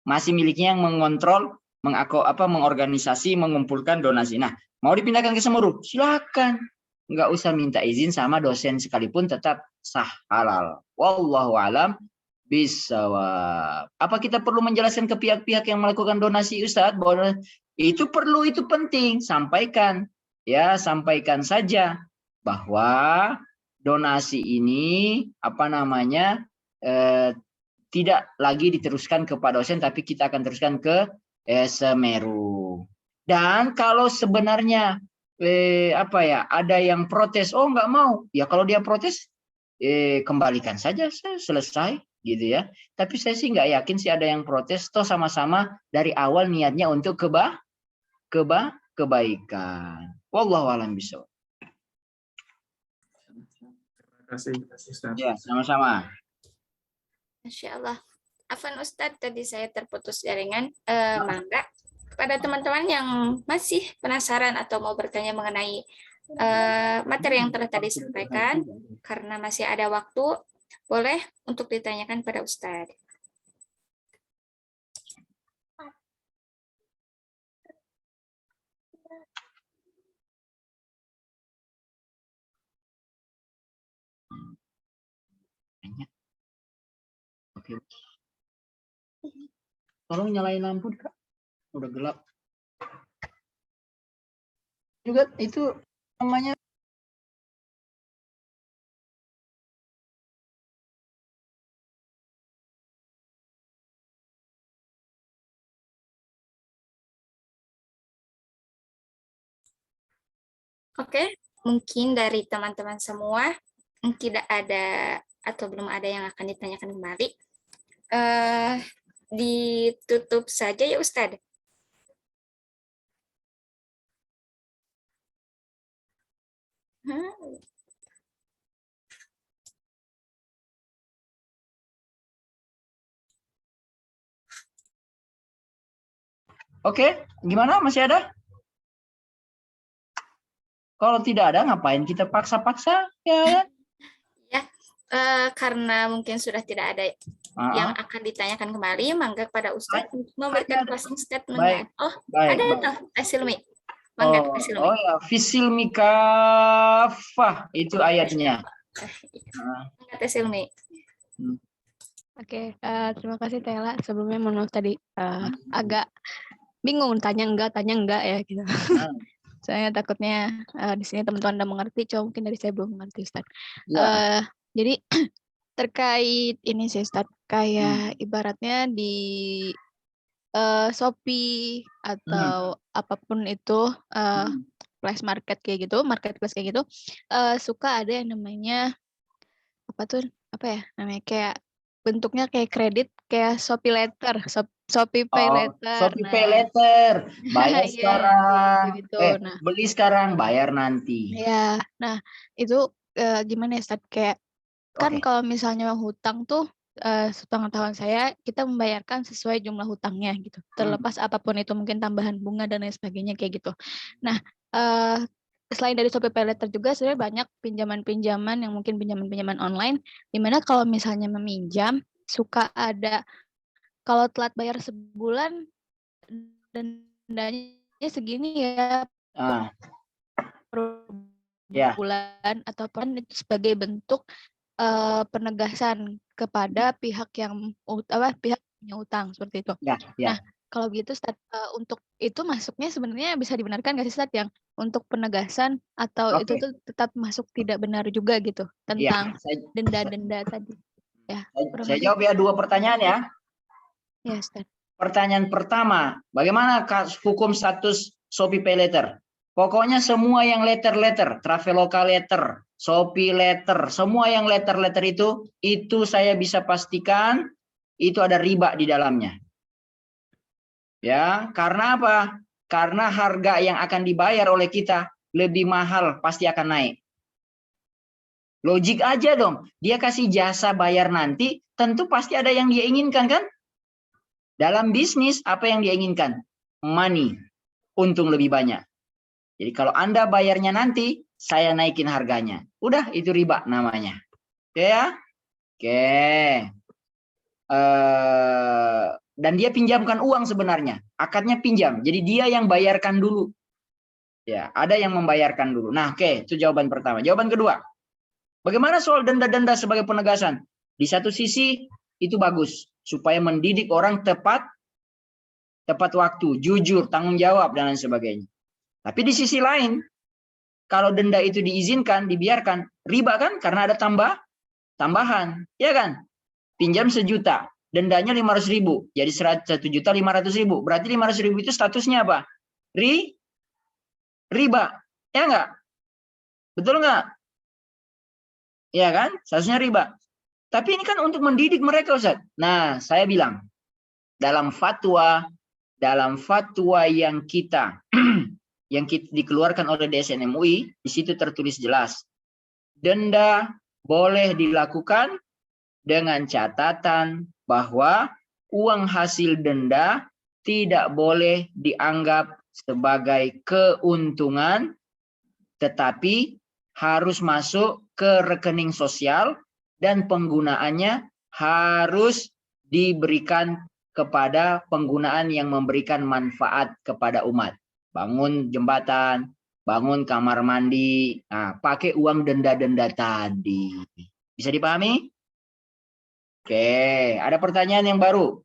Masih miliknya yang mengontrol, mengorganisasi, mengumpulkan donasi. Nah, mau dipindahkan ke Semeru, silakan. Nggak usah minta izin sama dosen sekalipun, tetap sah, halal. Wallahu alam bisawab. Apa kita perlu menjelaskan ke pihak-pihak yang melakukan donasi, Ustadz? Bahwa itu perlu, itu penting. Sampaikan. Ya, sampaikan saja bahwa donasi ini tidak lagi diteruskan ke Pak dosen, tapi kita akan teruskan ke Semeru. Dan kalau sebenarnya ada yang protes, oh nggak mau, ya kalau dia protes kembalikan saja, selesai gitu ya. Tapi saya sih nggak yakin sih ada yang protes, toh sama-sama dari awal niatnya untuk kebaikan. Wallahu a'lam bishawab. Terima kasih, Ustaz. Ya, sama-sama. Masya Allah. Afan Ustadz, tadi saya terputus jaringan. Mangga kepada teman-teman yang masih penasaran atau mau bertanya mengenai materi yang telah tadi disampaikan, karena masih ada waktu, boleh untuk ditanyakan pada Ustadz. Oke. Tolong nyalain lampu, Kak. Udah gelap. Juga itu namanya Oke, mungkin dari teman-teman semua tidak ada atau belum ada yang akan ditanyakan kembali. Ditutup saja ya Ustadz. Oke, gimana? Masih ada? Kalau tidak ada, ngapain kita paksa-paksa? Ya. Ya, karena mungkin sudah tidak ada yang akan ditanyakan kembali, mangga kepada Ustadz memberikan closing statement. Oh, ada tuh, Asilmi. Mangga, Asilmi. Oh ya, fisilmi kafah itu ayatnya. Mangga, Asilmi. Oke, terima kasih Tela. Sebelumnya mohon maaf tadi agak bingung tanya enggak ya gitu. Saya takutnya di sini teman-teman udah mengerti, cuma mungkin dari saya belum mengerti, Ustaz. Ya. Jadi terkait ini sih, Ustaz, kayak ibaratnya di Shopee atau apapun itu flash market kayak gitu, marketplace kayak gitu, suka ada yang namanya apa ya namanya, kayak bentuknya kayak kredit, kayak Shopee Letter, Shopee Pay Letter. Shopee Pay Letter, bayar Iya, sekarang, gitu. Nah, beli sekarang, bayar nanti. ya, nah itu gimana ya, Ustaz? Kayak kan kalau misalnya hutang tuh sepengetahuan saya kita membayarkan sesuai jumlah hutangnya gitu, terlepas apapun itu, mungkin tambahan bunga dan lain sebagainya kayak gitu. Nah, selain dari Shopee Pay Letter juga sebenarnya banyak pinjaman-pinjaman yang mungkin pinjaman-pinjaman online, dimana kalau misalnya meminjam suka ada kalau telat bayar sebulan dendanya segini ya per bulan, ataupun itu sebagai bentuk penegasan kepada pihak yang pihak punya utang seperti itu. Nah, kalau begitu Ustaz, untuk itu masuknya sebenarnya bisa dibenarkan nggak sih Ustaz, yang untuk penegasan atau itu tuh tetap masuk tidak benar juga gitu tentang denda-denda tadi? Ya, saya jawab ya 2 pertanyaan ya. Ya, Ustaz. Pertanyaan pertama, bagaimana hukum status Shopee Pay Letter? Pokoknya semua yang letter, Traveloka Letter, Shopee Letter, semua yang letter itu saya bisa pastikan itu ada riba di dalamnya. Ya, karena apa? Karena harga yang akan dibayar oleh kita lebih mahal, pasti akan naik. Logik aja dong, dia kasih jasa bayar nanti, tentu pasti ada yang dia inginkan kan? Dalam bisnis, apa yang dia inginkan? Money, untung lebih banyak. Jadi kalau Anda bayarnya nanti, saya naikin harganya. Udah, itu riba namanya. Oke ya? Oke. Dan dia pinjamkan uang sebenarnya. Akadnya pinjam. Jadi dia yang bayarkan dulu. Ya, ada yang membayarkan dulu. Nah, oke, itu jawaban pertama. Jawaban kedua. Bagaimana soal denda-denda sebagai penegasan? Di satu sisi itu bagus supaya mendidik orang tepat waktu, jujur, tanggung jawab dan lain sebagainya. Tapi di sisi lain, kalau denda itu diizinkan, dibiarkan, riba kan? Karena ada tambahan, ya kan? Pinjam 1 juta, dendanya 500.000, jadi 1.500.000. Berarti 500.000 itu statusnya apa? Riba, ya enggak? Betul enggak? Ya kan? Statusnya riba. Tapi ini kan untuk mendidik mereka, Ustaz. Nah, saya bilang, dalam fatwa yang kita dikeluarkan oleh DSN MUI, di situ tertulis jelas, denda boleh dilakukan dengan catatan bahwa uang hasil denda tidak boleh dianggap sebagai keuntungan, tetapi harus masuk ke rekening sosial dan penggunaannya harus diberikan kepada penggunaan yang memberikan manfaat kepada umat. Bangun jembatan, bangun kamar mandi, nah, pakai uang denda-denda tadi. Bisa dipahami? Oke, ada pertanyaan yang baru.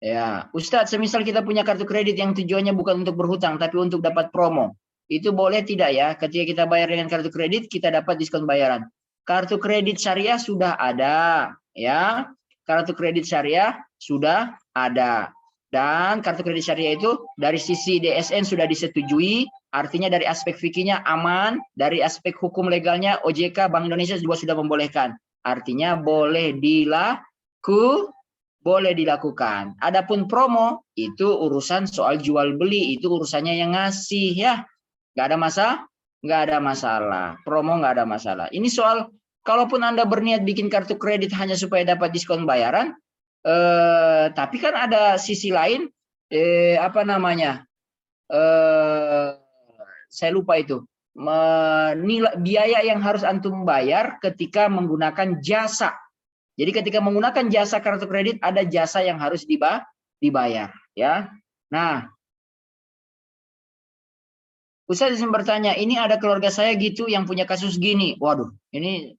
Ya, Ustadz, semisal kita punya kartu kredit yang tujuannya bukan untuk berhutang, tapi untuk dapat promo. Itu boleh tidak ya? Ketika kita bayar dengan kartu kredit, kita dapat diskon bayaran. Kartu kredit syariah sudah ada, ya. Kartu kredit syariah sudah ada. Dan kartu kredit syariah itu dari sisi DSN sudah disetujui, artinya dari aspek fikihnya aman, dari aspek hukum legalnya OJK Bank Indonesia juga sudah membolehkan. Artinya boleh dilakukan. Adapun promo itu urusan soal jual beli, itu urusannya yang ngasih ya. Nggak ada masalah. Promo nggak ada masalah. Ini soal kalaupun Anda berniat bikin kartu kredit hanya supaya dapat diskon bayaran, tapi kan ada sisi lain, saya lupa itu, biaya yang harus antum bayar ketika menggunakan jasa. Jadi ketika menggunakan jasa kartu kredit ada jasa yang harus dibayar, ya. Nah, Ustaz izin bertanya, ini ada keluarga saya gitu yang punya kasus gini. Waduh, ini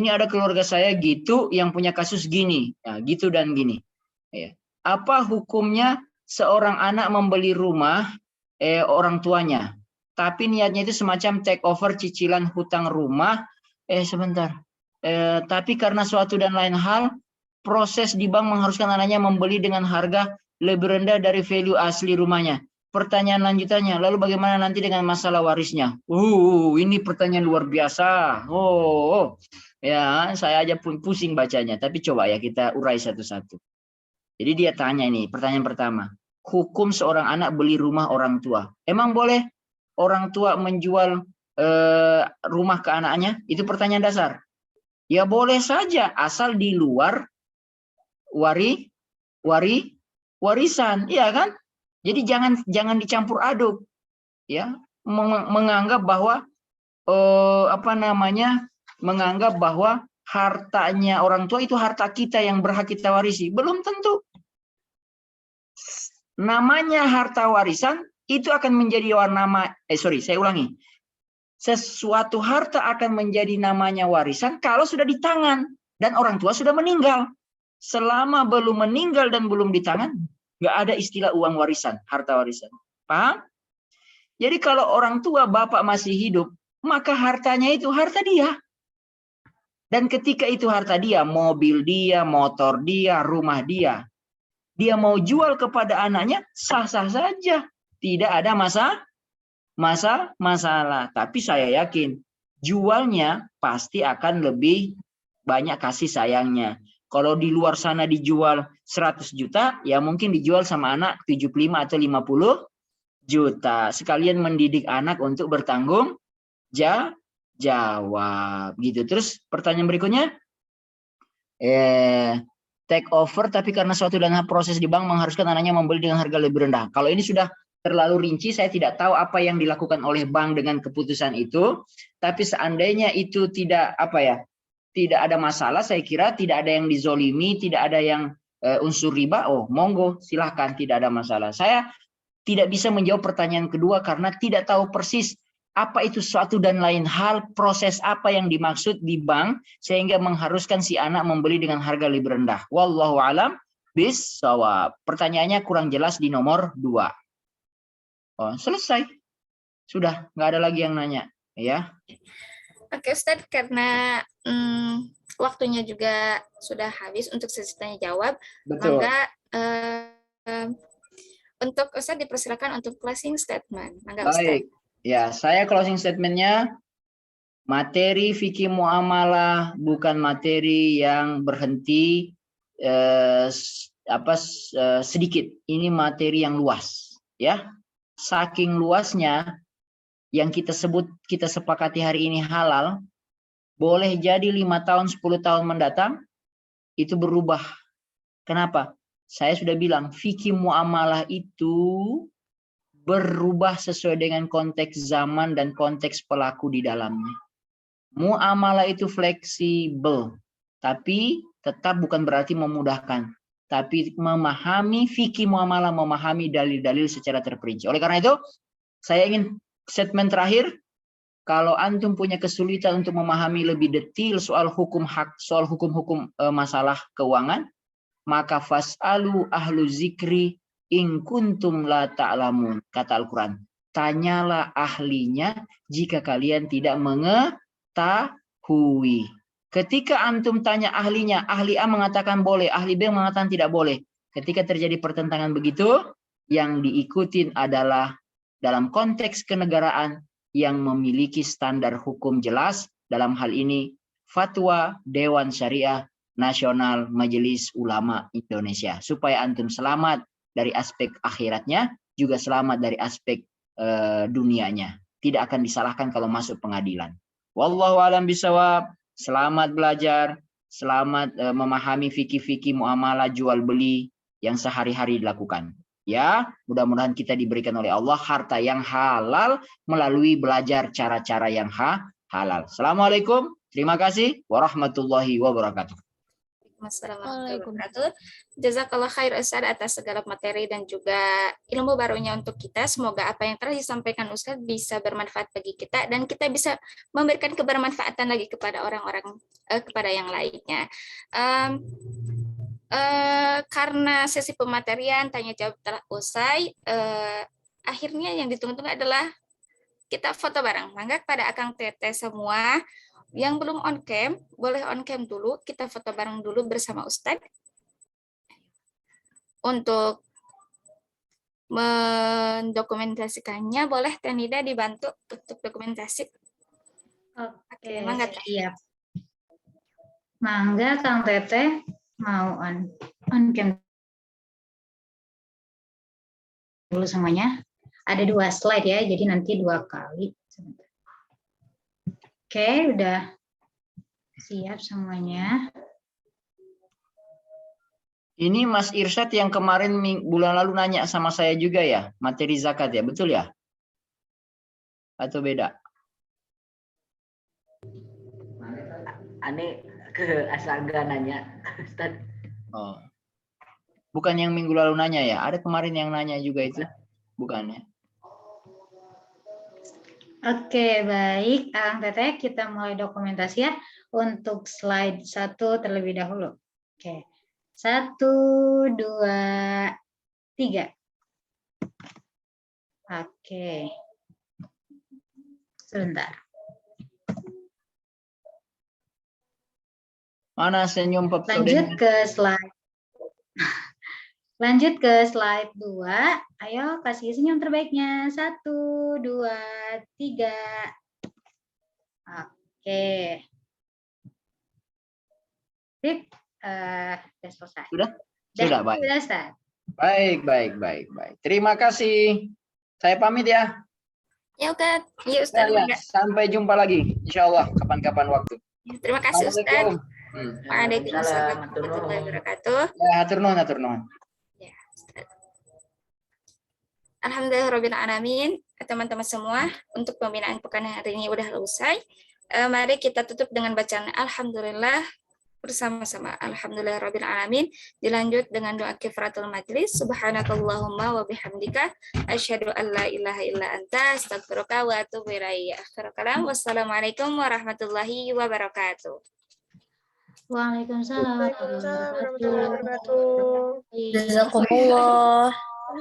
ada keluarga saya gitu yang punya kasus gini, nah, gitu dan gini. Ya. Apa hukumnya seorang anak membeli rumah orang tuanya, tapi niatnya itu semacam take over cicilan hutang rumah. Sebentar. Tapi karena suatu dan lain hal, proses di bank mengharuskan anaknya membeli dengan harga lebih rendah dari value asli rumahnya. Pertanyaan lanjutannya, lalu bagaimana nanti dengan masalah warisnya? Ini pertanyaan luar biasa. Ya, saya aja pun pusing bacanya. Tapi coba ya kita urai satu-satu. Jadi dia tanya ini, pertanyaan pertama. Hukum seorang anak beli rumah orang tua. Emang boleh orang tua menjual rumah ke anaknya? Itu pertanyaan dasar. Ya boleh saja, asal di luar warisan, iya kan? Jadi jangan dicampur aduk, ya. Menganggap bahwa menganggap bahwa hartanya orang tua itu harta kita yang berhak kita warisi. Belum tentu. Namanya harta warisan itu akan menjadi saya ulangi. Sesuatu harta akan menjadi namanya warisan kalau sudah di tangan dan orang tua sudah meninggal. Selama belum meninggal dan belum di tangan, nggak ada istilah uang warisan, harta warisan. Paham? Jadi kalau orang tua bapak masih hidup, maka hartanya itu harta dia. Dan ketika itu harta dia, mobil dia, motor dia, rumah dia, dia mau jual kepada anaknya, sah-sah saja. Tidak ada masalah. Tapi saya yakin, jualnya pasti akan lebih banyak kasih sayangnya. Kalau di luar sana dijual 100 juta, ya mungkin dijual sama anak 75 atau 50 juta. Sekalian mendidik anak untuk bertanggung jawab. Gitu. Terus pertanyaan berikutnya. Take over, tapi karena suatu dan proses di bank mengharuskan anaknya membeli dengan harga lebih rendah. Kalau ini sudah terlalu rinci, saya tidak tahu apa yang dilakukan oleh bank dengan keputusan itu. Tapi seandainya itu tidak ada masalah, saya kira tidak ada yang dizolimi, tidak ada yang unsur riba, monggo silahkan, tidak ada masalah. Saya tidak bisa menjawab pertanyaan kedua karena tidak tahu persis apa itu suatu dan lain hal, proses apa yang dimaksud di bank sehingga mengharuskan si anak membeli dengan harga lebih rendah. Wallahu alam bissawab. Pertanyaannya kurang jelas di nomor 2. Selesai. Sudah, nggak ada lagi yang nanya, ya. Oke Ustadz, karena waktunya juga sudah habis untuk sesi tanya jawab, Betul. maka untuk Ustadz dipersilakan untuk closing statement. Mangga Ustadz. Baik, ya saya closing statementnya, materi fikih muamalah bukan materi yang berhenti sedikit. Ini materi yang luas, ya. Saking luasnya, yang kita sepakati hari ini halal, boleh jadi 5 tahun, 10 tahun mendatang, itu berubah. Kenapa? Saya sudah bilang, fikih muamalah itu berubah sesuai dengan konteks zaman dan konteks pelaku di dalamnya. Muamalah itu fleksibel, tapi tetap bukan berarti memudahkan. Tapi memahami fikih muamalah, memahami dalil-dalil secara terperinci. Oleh karena itu, saya ingin statement terakhir, kalau antum punya kesulitan untuk memahami lebih detail soal hukum masalah keuangan, maka fas'alu ahlu zikri in kuntum la ta'lamun, kata Al-Quran. Tanyalah ahlinya jika kalian tidak mengetahui. Ketika antum tanya ahlinya, ahli A mengatakan boleh, ahli B mengatakan tidak boleh. Ketika terjadi pertentangan begitu, yang diikutin adalah dalam konteks kenegaraan yang memiliki standar hukum jelas, dalam hal ini fatwa Dewan Syariah Nasional Majelis Ulama Indonesia, supaya antum selamat dari aspek akhiratnya, juga selamat dari aspek dunianya. Tidak akan disalahkan kalau masuk pengadilan. Wallahu a'lam bishawab. Selamat belajar, selamat memahami fikih-fikih muamalah jual beli yang sehari-hari dilakukan. Ya, mudah-mudahan kita diberikan oleh Allah harta yang halal melalui belajar cara-cara yang halal. Assalamualaikum, terima kasih warahmatullahi wabarakatuh. Waalaikumsalam warahmatullahi wabarakatuh. Jazakallah khair Ustaz atas segala materi dan juga ilmu barunya untuk kita. Semoga apa yang telah disampaikan Ustaz bisa bermanfaat bagi kita dan kita bisa memberikan kebermanfaatan lagi kepada orang-orang kepada yang lainnya. Karena sesi pematerian tanya jawab telah usai, akhirnya yang ditunggu-tunggu adalah kita foto bareng. Maka pada Akang Teteh semua yang belum on cam, boleh on cam dulu, kita foto bareng dulu bersama Ustadz. Untuk mendokumentasikannya, boleh Tenida dibantu untuk dokumentasi. Oke, mangga, Teh. siap. Mangga Kang Teteh mau on cam dulu semuanya. Ada 2 slide ya, jadi nanti 2 kali. Oke, udah siap semuanya. Ini Mas Irsyad yang kemarin bulan lalu nanya sama saya juga ya, materi zakat ya, betul ya? Atau beda? Ane ke Asaga nanya, Ustaz. Oh. Bukan yang minggu lalu nanya ya? Ada kemarin yang nanya juga itu? Bukan ya? Oke, baik. Kang Teteh, kita mulai dokumentasi ya. Untuk slide 1 terlebih dahulu. Oke. 1, 2, 3. Oke. Sebentar. Mana senyum Pak? Lanjut ke slide 2. Ayo kasih senyum terbaiknya. 1, 2, 3. Oke. Sip. Sudah selesai. Sudah baik. Sudah Ustaz. Baik. Terima kasih. Saya pamit ya. Ya, Ustaz. Ya, Ustaz. Ya. Sampai jumpa lagi. Insya Allah kapan-kapan waktu. Terima kasih, Ustaz. Assalamualaikum. Waalaikumsalam warahmatullahi wabarakatuh. Ya, hatur nuhun. Ya, Ustaz. Alhamdulillahirrabbilalamin. Teman-teman semua, untuk pembinaan pekan hari ini udah selesai. Mari kita tutup dengan bacaan Alhamdulillah bersama-sama. Alhamdulillahirrabbilalamin. Dilanjut dengan doa kifaratul majlis. Subhanakallahumma wa bihamdika asyhadu an la ilaha illa anta astaghfiruka wa atubu ilaik. Akhirul kalam. Wassalamualaikum warahmatullahi wabarakatuh. Waalaikumsalam warahmatullahi wabarakatuh. Jazakumullah.